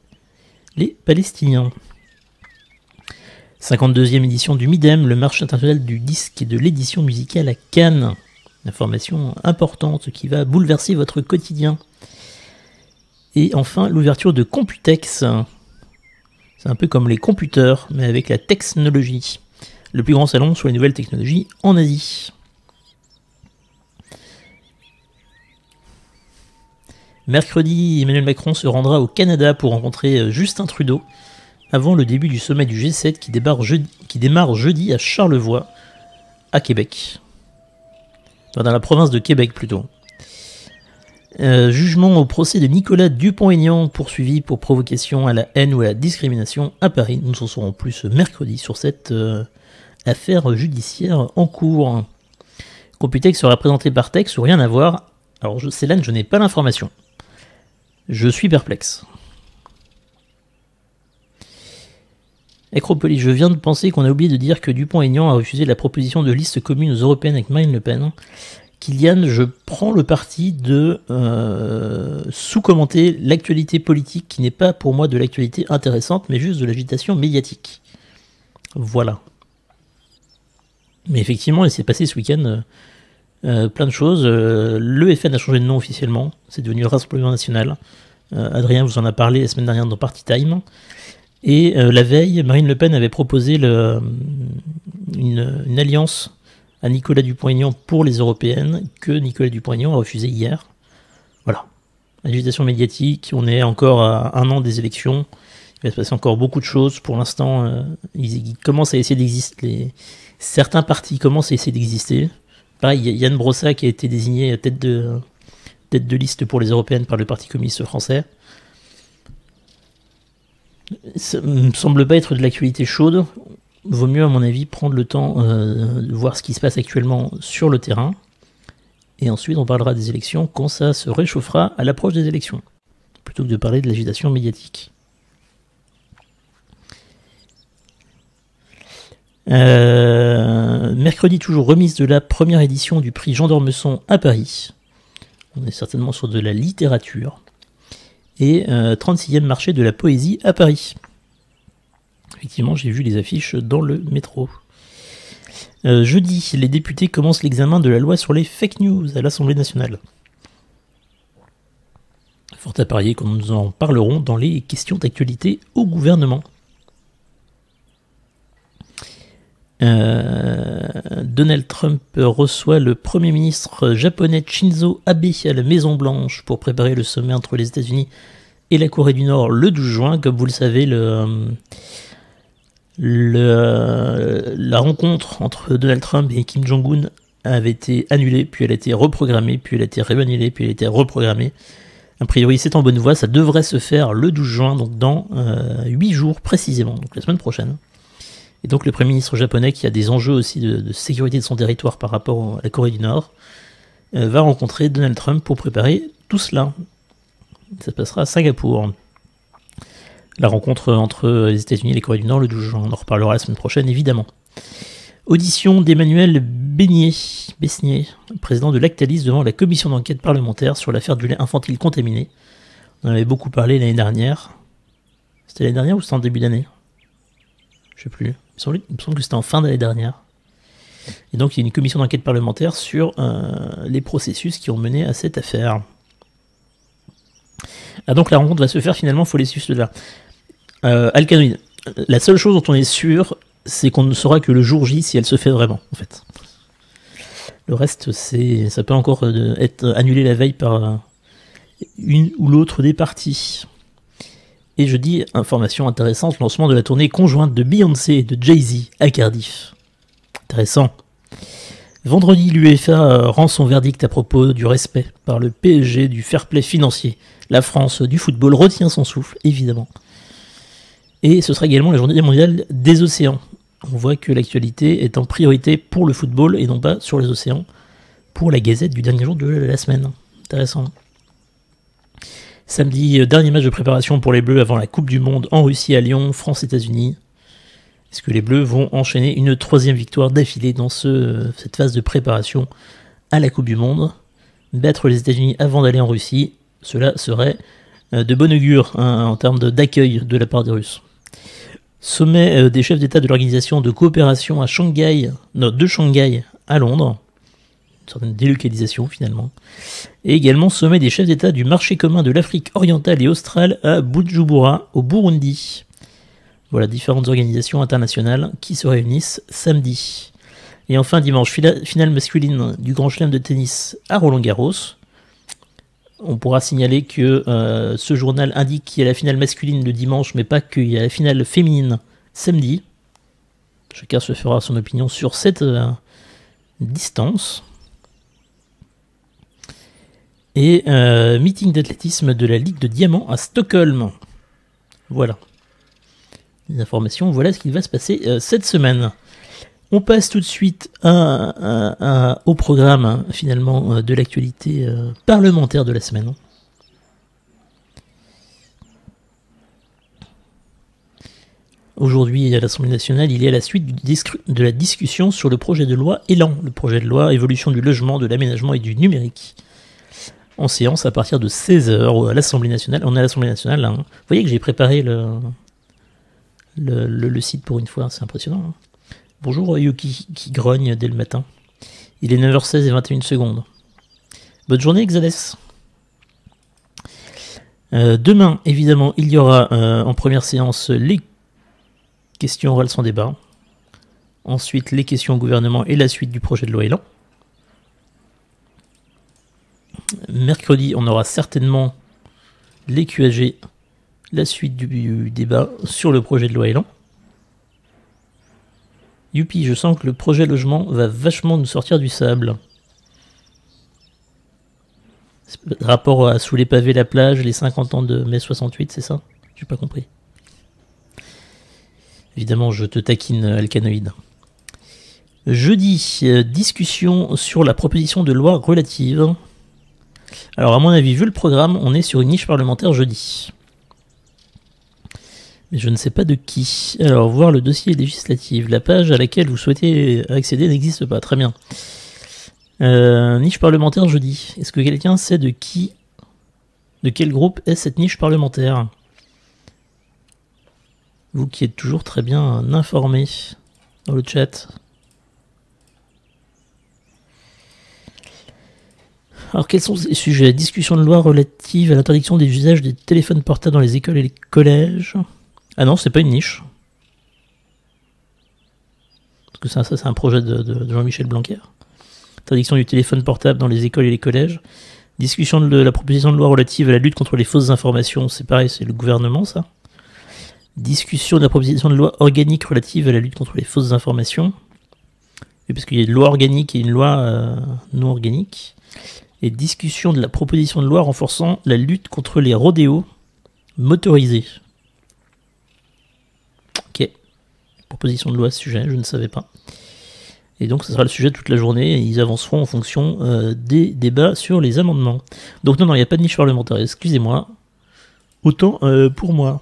les Palestiniens. 52e édition du MIDEM, le marché international du disque et de l'édition musicale à Cannes. Information importante qui va bouleverser votre quotidien. Et enfin, l'ouverture de Computex. C'est un peu comme les computers, mais avec la technologie. Le plus grand salon sur les nouvelles technologies en Asie. Mercredi, Emmanuel Macron se rendra au Canada pour rencontrer Justin Trudeau avant le début du sommet du G7 qui démarre jeudi à Charlevoix, à Québec. Enfin, dans la province de Québec plutôt. Jugement au procès de Nicolas Dupont-Aignan, poursuivi pour provocation à la haine ou à la discrimination à Paris. Nous en saurons plus mercredi sur cette affaire judiciaire en cours. Computex sera présenté par Tex ou rien à voir. Alors, Célène, je n'ai pas l'information. Je suis perplexe. Acropolis, je viens de penser qu'on a oublié de dire que Dupont-Aignan a refusé la proposition de liste commune aux européennes avec Marine Le Pen. Kylian, je prends le parti de sous-commenter l'actualité politique qui n'est pas pour moi de l'actualité intéressante, mais juste de l'agitation médiatique. Voilà. Mais effectivement, il s'est passé ce week-end plein de choses. Le FN a changé de nom officiellement, c'est devenu Rassemblement National. Adrien vous en a parlé la semaine dernière dans Party Time. Et la veille, Marine Le Pen avait proposé une alliance à Nicolas Dupont-Aignan pour les européennes, que Nicolas Dupont-Aignan a refusé hier. Voilà. Agitation médiatique, on est encore à un an des élections, il va se passer encore beaucoup de choses. Pour l'instant, ils commencent à essayer d'exister, certains partis commencent à essayer d'exister. Pareil, Yann Brossa qui a été désigné tête de liste pour les européennes par le Parti communiste français. Ça me semble pas être de l'actualité chaude. Vaut mieux, à mon avis, prendre le temps de voir ce qui se passe actuellement sur le terrain. Et ensuite, on parlera des élections quand ça se réchauffera à l'approche des élections. Plutôt que de parler de l'agitation médiatique. Mercredi, toujours remise de la première édition du prix Jean d'Ormesson à Paris. On est certainement sur de la littérature. Et 36e marché de la poésie à Paris. Effectivement, j'ai vu les affiches dans le métro. Jeudi, les députés commencent l'examen de la loi sur les fake news à l'Assemblée nationale. Fort à parier que nous en parlerons dans les questions d'actualité au gouvernement. Donald Trump reçoit le Premier ministre japonais Shinzo Abe à la Maison Blanche pour préparer le sommet entre les États-Unis et la Corée du Nord le 12 juin. Comme vous le savez, la rencontre entre Donald Trump et Kim Jong-un avait été annulée, puis elle a été reprogrammée, puis elle a été réannulée, puis elle a été reprogrammée. A priori, c'est en bonne voie, ça devrait se faire le 12 juin, donc dans 8 jours précisément, donc la semaine prochaine. Et donc le Premier ministre japonais, qui a des enjeux aussi de sécurité de son territoire par rapport à la Corée du Nord, va rencontrer Donald Trump pour préparer tout cela. Ça se passera à Singapour. La rencontre entre les États-Unis et la Corée du Nord le 12 juin. On en reparlera la semaine prochaine, évidemment. Audition d'Emmanuel Besnier, président de Lactalis, devant la commission d'enquête parlementaire sur l'affaire du lait infantile contaminé. On en avait beaucoup parlé l'année dernière. C'était l'année dernière ou c'était en début d'année ? Je sais plus. Il me semble que c'était en fin d'année dernière. Et donc il y a une commission d'enquête parlementaire sur les processus qui ont mené à cette affaire. Ah, donc la rencontre va se faire finalement, faut les suivre ceux-là. Alcanoïde. La seule chose dont on est sûr, c'est qu'on ne saura que le jour J si elle se fait vraiment, en fait. Le reste, ça peut encore être annulé la veille par une ou l'autre des parties. Et je dis, information intéressante, lancement de la tournée conjointe de Beyoncé et de Jay-Z à Cardiff. Intéressant. Vendredi, l'UEFA rend son verdict à propos du respect par le PSG du fair play financier. La France du football retient son souffle, évidemment. Et ce sera également la journée mondiale des océans. On voit que l'actualité est en priorité pour le football et non pas sur les océans, pour la gazette du dernier jour de la semaine. Intéressant. Samedi, dernier match de préparation pour les Bleus avant la Coupe du Monde en Russie à Lyon, France-États-Unis. Est-ce que les Bleus vont enchaîner une 3e victoire d'affilée dans cette phase de préparation à la Coupe du Monde ? Battre les États-Unis avant d'aller en Russie, cela serait de bon augure en termes d'accueil de la part des Russes. Sommet des chefs d'État de l'organisation de coopération de Shanghai à Londres. Une certaine délocalisation finalement. Et également sommet des chefs d'État du marché commun de l'Afrique orientale et australe à Bujumbura, au Burundi. Voilà, différentes organisations internationales qui se réunissent samedi. Et enfin, dimanche, finale masculine du Grand Chelem de tennis à Roland-Garros. On pourra signaler que ce journal indique qu'il y a la finale masculine le dimanche, mais pas qu'il y a la finale féminine samedi. Chacun se fera son opinion sur cette distance. Et meeting d'athlétisme de la Ligue de Diamant à Stockholm. Voilà. Les informations, voilà ce qui va se passer cette semaine. On passe tout de suite au programme finalement de l'actualité parlementaire de la semaine. Aujourd'hui à l'Assemblée nationale, il y a la suite de la discussion sur le projet de loi Élan, le projet de loi évolution du logement, de l'aménagement et du numérique. En séance à partir de 16h à l'Assemblée nationale. On est à l'Assemblée nationale. Hein. Vous voyez que j'ai préparé le site pour une fois, c'est impressionnant. Hein. Bonjour Yuki qui grogne dès le matin. Il est 9h16 et 21 secondes. Bonne journée Xades. Demain, évidemment, il y aura en première séance les questions orales sans débat. Ensuite, les questions au gouvernement et la suite du projet de loi Élan. Mercredi, on aura certainement les QAG, la suite du débat sur le projet de loi Élan. Youpi, je sens que le projet logement va vachement nous sortir du sable. Rapport à sous les pavés la plage, les 50 ans de mai 68, c'est ça? J'ai pas compris. Évidemment, je te taquine, Alcanoïde. Jeudi, discussion sur la proposition de loi relative. Alors, à mon avis, vu le programme, on est sur une niche parlementaire jeudi. Mais je ne sais pas de qui. Alors, voir le dossier législatif. La page à laquelle vous souhaitez accéder n'existe pas. Très bien. Niche parlementaire jeudi. Est-ce que quelqu'un sait de quel groupe est cette niche parlementaire? Vous qui êtes toujours très bien informé dans le chat. Alors, quels sont ces sujets? Discussion de loi relative à l'interdiction des usages des téléphones portables dans les écoles et les collèges. Ah non, c'est pas une niche. Parce que ça c'est un projet de Jean-Michel Blanquer. Interdiction du téléphone portable dans les écoles et les collèges. Discussion de la proposition de loi relative à la lutte contre les fausses informations. C'est pareil, c'est le gouvernement, ça. Discussion de la proposition de loi organique relative à la lutte contre les fausses informations. Et parce qu'il y a une loi organique et une loi non organique. Et discussion de la proposition de loi renforçant la lutte contre les rodéos motorisés. Ok. Proposition de loi à ce sujet, je ne savais pas. Et donc ce sera le sujet toute la journée, et ils avanceront en fonction des débats sur les amendements. Donc non, il n'y a pas de niche parlementaire, excusez-moi. Autant pour moi.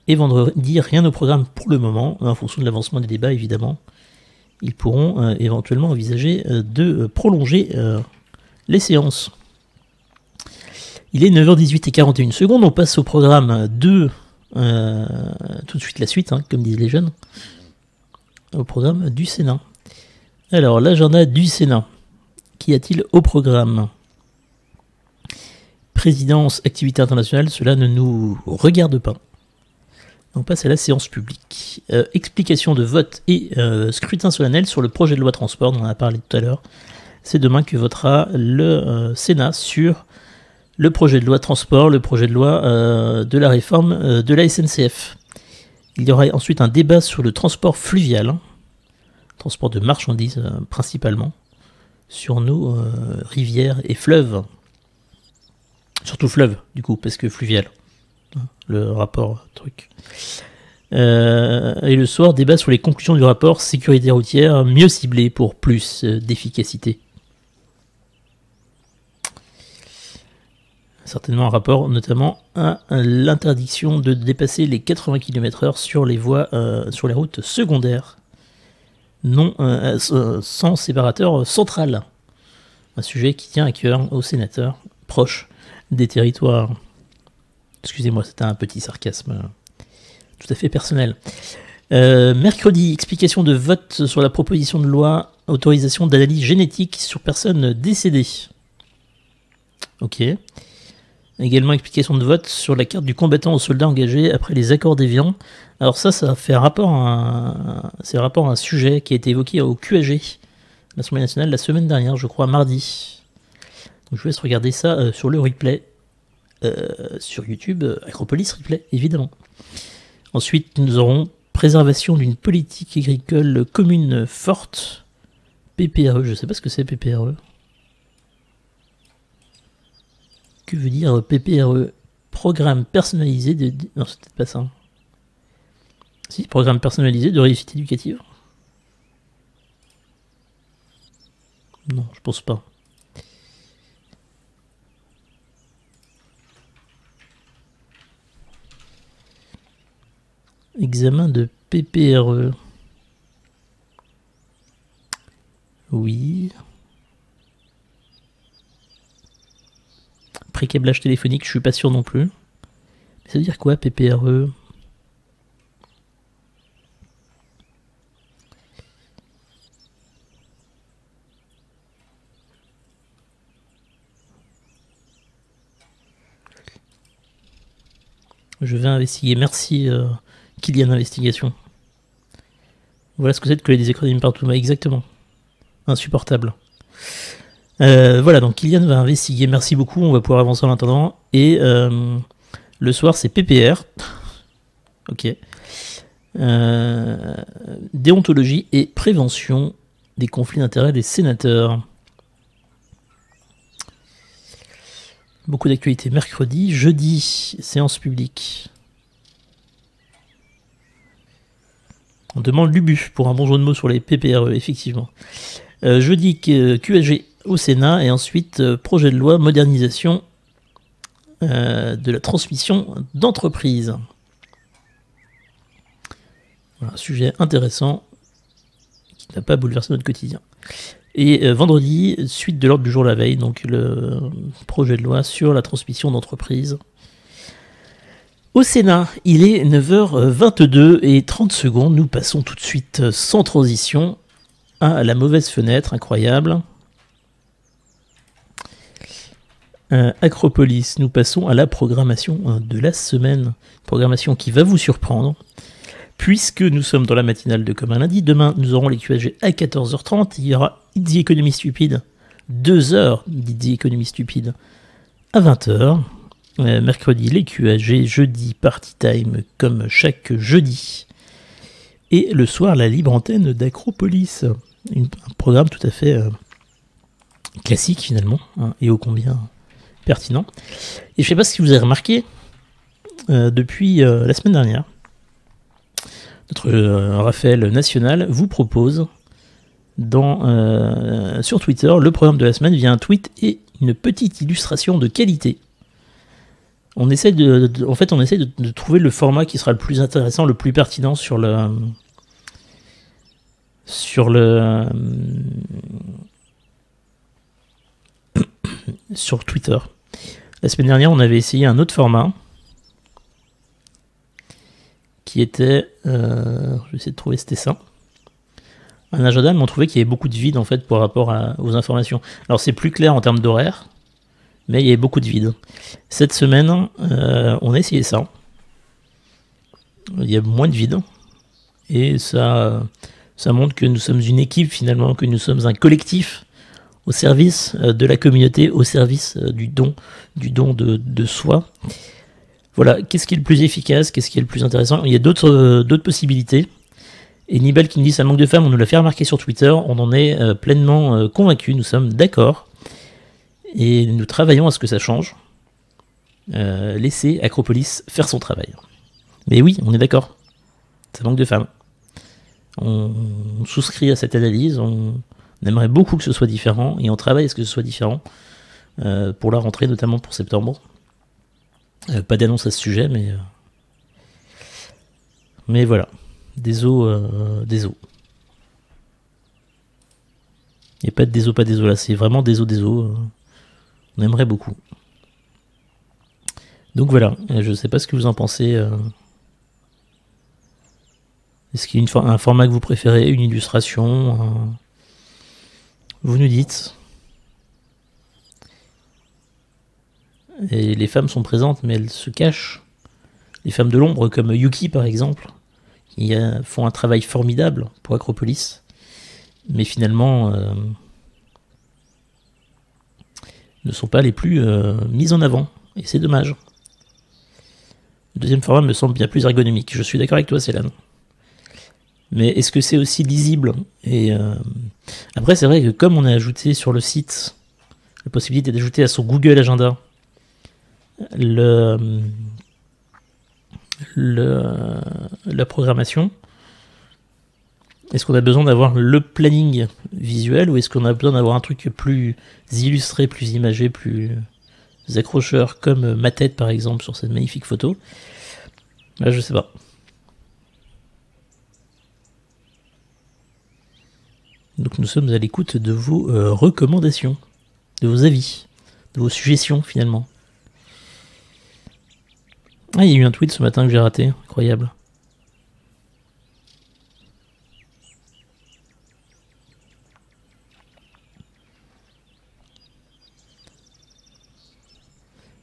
Et vendredi, rien au programme pour le moment, en fonction de l'avancement des débats évidemment. Ils pourront éventuellement envisager de prolonger les séances. Il est 9h18 et 41 secondes, on passe au programme 2, tout de suite la suite, hein, comme disent les jeunes, au programme du Sénat. Alors, l'agenda du Sénat, qu'y a-t-il au programme? Présidence, activité internationale, cela ne nous regarde pas. On passe à la séance publique. Explication de vote et scrutin solennel sur le projet de loi transport, on en a parlé tout à l'heure. C'est demain que votera le Sénat sur le projet de loi transport, le projet de loi de la réforme de la SNCF. Il y aura ensuite un débat sur le transport fluvial, transport de marchandises principalement, sur nos rivières et fleuves. Surtout fleuves, du coup, parce que fluvial. Le rapport truc. Et le soir, débat sur les conclusions du rapport sécurité routière, mieux ciblé pour plus d'efficacité. Certainement un rapport notamment à l'interdiction de dépasser les 80 km/h sur les voies, sur les routes secondaires, non sans séparateur central. Un sujet qui tient à cœur aux sénateurs proches des territoires. Excusez-moi, c'était un petit sarcasme tout à fait personnel. Mercredi, explication de vote sur la proposition de loi autorisation d'analyse génétique sur personnes décédées. Ok. Également explication de vote sur la carte du combattant aux soldats engagés après les accords d'Évian. Alors ça fait rapport à un sujet qui a été évoqué au QAG, l'Assemblée nationale, la semaine dernière, je crois, mardi. Donc je vous laisse regarder ça sur le replay. Sur YouTube, Acropolis Replay, évidemment. Ensuite, nous aurons préservation d'une politique agricole commune forte. PPRE, je sais pas ce que c'est PPRE. Que veut dire PPRE? Programme personnalisé de... Non, c'est peut-être pas ça. Si, programme personnalisé de réussite éducative. Non, je pense pas. Examen de PPRE. Oui. Pré-câblage téléphonique, je suis pas sûr non plus. Mais ça veut dire quoi, PPRE? Je vais investiguer. Merci Kylian Investigation. Voilà ce que c'est que des acronymes partout. Bah, exactement. Insupportable. Voilà, donc Kylian va investiguer. Merci beaucoup. On va pouvoir avancer en attendant. Et le soir, c'est PPR. Ok. Déontologie et prévention des conflits d'intérêts des sénateurs. Beaucoup d'actualités mercredi. Jeudi, séance publique. On demande l'UBU pour un bon jeu de mots sur les PPRE, effectivement. Jeudi, QAG au Sénat. Et ensuite, projet de loi modernisation de la transmission d'entreprise. Voilà, un sujet intéressant qui n'a pas bouleversé notre quotidien. Et vendredi, suite de l'ordre du jour la veille, donc le projet de loi sur la transmission d'entreprise. Au Sénat, il est 9h22 et 30 secondes. Nous passons tout de suite, sans transition, à la mauvaise fenêtre, incroyable. Acropolis, nous passons à la programmation de la semaine. Programmation qui va vous surprendre. Puisque nous sommes dans la matinale de Comme un lundi, demain nous aurons les QAG à 14h30, il y aura It's the Economy Stupid, 2 heures d'It's the Economy Stupid à 20h, mercredi les QAG, jeudi Party Time comme chaque jeudi, et le soir la libre antenne d'Acropolis, un programme tout à fait classique finalement, hein, et ô combien pertinent. Et je ne sais pas si vous avez remarqué, depuis la semaine dernière, notre Raphaël National vous propose sur Twitter le programme de la semaine via un tweet et une petite illustration de qualité. On essaie de trouver le format qui sera le plus intéressant, le plus pertinent sur Twitter. La semaine dernière, on avait essayé un autre format qui était, je vais essayer de trouver, c'était ça, un agenda, mais on trouvait qu'il y avait beaucoup de vide en fait par rapport aux informations. Alors c'est plus clair en termes d'horaire, mais il y avait beaucoup de vide. Cette semaine, on a essayé ça. Il y a moins de vide, et ça montre que nous sommes une équipe finalement, que nous sommes un collectif au service de la communauté, au service du don de soi. Voilà, qu'est-ce qui est le plus efficace, qu'est-ce qui est le plus intéressant? Il y a d'autres possibilités. Et Nibel qui nous dit ça manque de femmes, on nous l'a fait remarquer sur Twitter, on en est pleinement convaincus, nous sommes d'accord. Et nous travaillons à ce que ça change. Laissez Acropolis faire son travail. Mais oui, on est d'accord, ça manque de femmes. On souscrit à cette analyse, on aimerait beaucoup que ce soit différent, et on travaille à ce que ce soit différent pour la rentrée, notamment pour septembre. Pas d'annonce à ce sujet, mais voilà. Désolé. Il n'y a pas de désolé, pas désolé là, c'est vraiment désolé. On aimerait beaucoup. Donc voilà, je sais pas ce que vous en pensez. Est-ce qu'il y a un format que vous préférez, une illustration vous nous dites. Et les femmes sont présentes, mais elles se cachent. Les femmes de l'ombre, comme Yuki par exemple, qui font un travail formidable pour Acropolis, mais finalement ne sont pas les plus mises en avant. Et c'est dommage. Le deuxième format me semble bien plus ergonomique. Je suis d'accord avec toi, Céline. Mais est-ce que c'est aussi lisible? Et après, c'est vrai que comme on a ajouté sur le site la possibilité d'ajouter à son Google Agenda la programmation, est-ce qu'on a besoin d'avoir le planning visuel ou est-ce qu'on a besoin d'avoir un truc plus illustré, plus imagé, plus accrocheur, comme ma tête par exemple sur cette magnifique photo? Là, je sais pas. Donc nous sommes à l'écoute de vos recommandations, de vos avis, de vos suggestions finalement. Ah, il y a eu un tweet ce matin que j'ai raté, incroyable.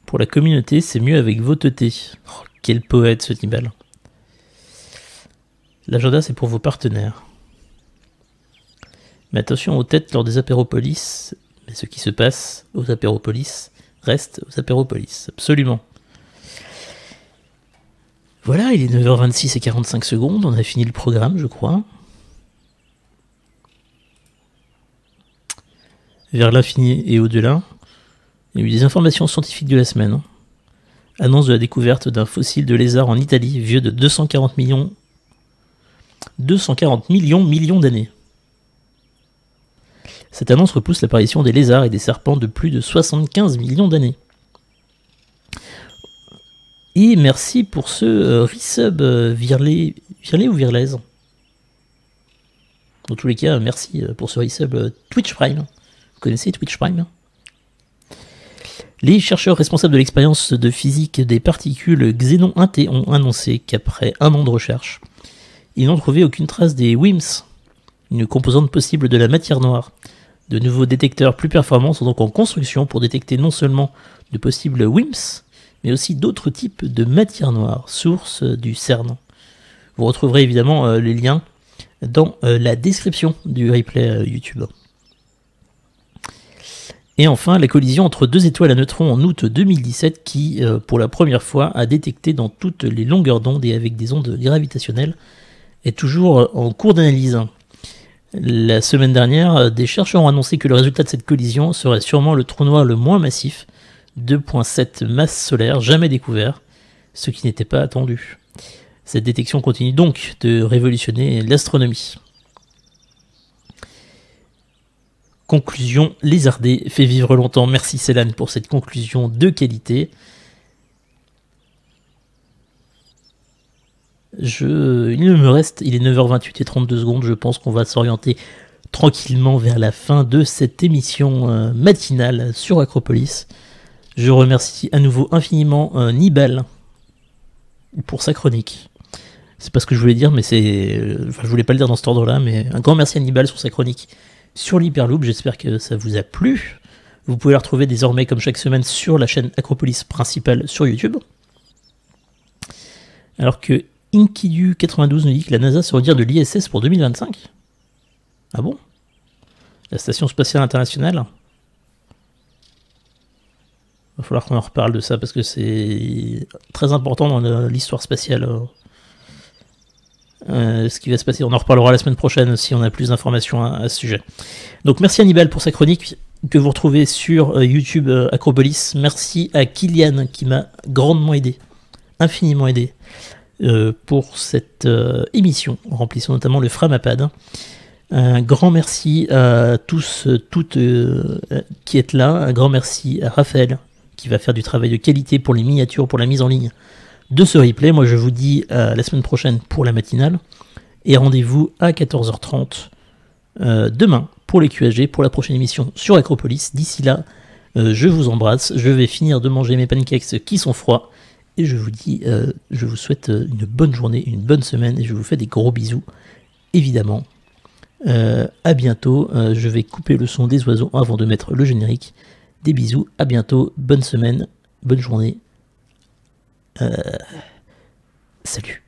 Pour la communauté, c'est mieux avec voteté. Oh, quel poète ce Nibal. L'agenda, c'est pour vos partenaires. Mais attention aux têtes lors des apéropolis. Mais ce qui se passe aux apéropolis reste aux apéropolis. Absolument. Voilà, il est 9h26 et 45 secondes. On a fini le programme, je crois. Vers l'infini et au-delà. Il y a eu des informations scientifiques de la semaine. Annonce de la découverte d'un fossile de lézard en Italie, vieux de 240 millions d'années. Cette annonce repousse l'apparition des lézards et des serpents de plus de 75 millions d'années. Et merci pour ce resub Virlet ou Virlaise. Dans tous les cas, merci pour ce resub Twitch Prime. Vous connaissez Twitch Prime ? Les chercheurs responsables de l'expérience de physique des particules Xénon 1T ont annoncé qu'après un an de recherche, ils n'ont trouvé aucune trace des WIMPs, une composante possible de la matière noire. De nouveaux détecteurs plus performants sont donc en construction pour détecter non seulement de possibles WIMPs, mais aussi d'autres types de matière noire, source du CERN. Vous retrouverez évidemment les liens dans la description du replay YouTube. Et enfin, la collision entre deux étoiles à neutrons en août 2017 qui, pour la première fois, a détecté dans toutes les longueurs d'onde et avec des ondes gravitationnelles, est toujours en cours d'analyse. La semaine dernière, des chercheurs ont annoncé que le résultat de cette collision serait sûrement le trou noir le moins massif, 2,7 masses solaires jamais découvert, ce qui n'était pas attendu. Cette détection continue donc de révolutionner l'astronomie. Conclusion, lézardé fait vivre longtemps. Merci Célane pour cette conclusion de qualité. Il me reste, il est 9h28 et 32 secondes, je pense qu'on va s'orienter tranquillement vers la fin de cette émission matinale sur Acropolis. Je remercie à nouveau infiniment Nibal pour sa chronique. C'est pas ce que je voulais dire, mais je voulais pas le dire dans cet ordre-là, mais un grand merci à Nibal sur sa chronique sur l'Hyperloop, j'espère que ça vous a plu. Vous pouvez la retrouver désormais comme chaque semaine sur la chaîne Acropolis principale sur YouTube. Alors que Inkidu92 nous dit que la NASA se retire de l'ISS pour 2025. Ah bon? La Station Spatiale Internationale? Il va falloir qu'on en reparle de ça parce que c'est très important dans l'histoire spatiale. Ce qui va se passer, on en reparlera la semaine prochaine si on a plus d'informations à ce sujet. Donc merci à Nibal pour sa chronique que vous retrouvez sur YouTube Acropolis. Merci à Kylian qui m'a grandement aidé, infiniment aidé pour cette émission, en remplissant notamment le Framapad. Un grand merci à tous, toutes qui êtes là. Un grand merci à Raphaël qui va faire du travail de qualité pour les miniatures, pour la mise en ligne de ce replay. Moi je vous dis à la semaine prochaine pour la matinale et rendez-vous à 14h30 demain pour les QAG, pour la prochaine émission sur Acropolis. D'ici là, je vous embrasse, je vais finir de manger mes pancakes qui sont froids et je vous dis, je vous souhaite une bonne journée, une bonne semaine et je vous fais des gros bisous évidemment. À bientôt, je vais couper le son des oiseaux avant de mettre le générique. Des bisous, à bientôt, bonne semaine, bonne journée. Salut.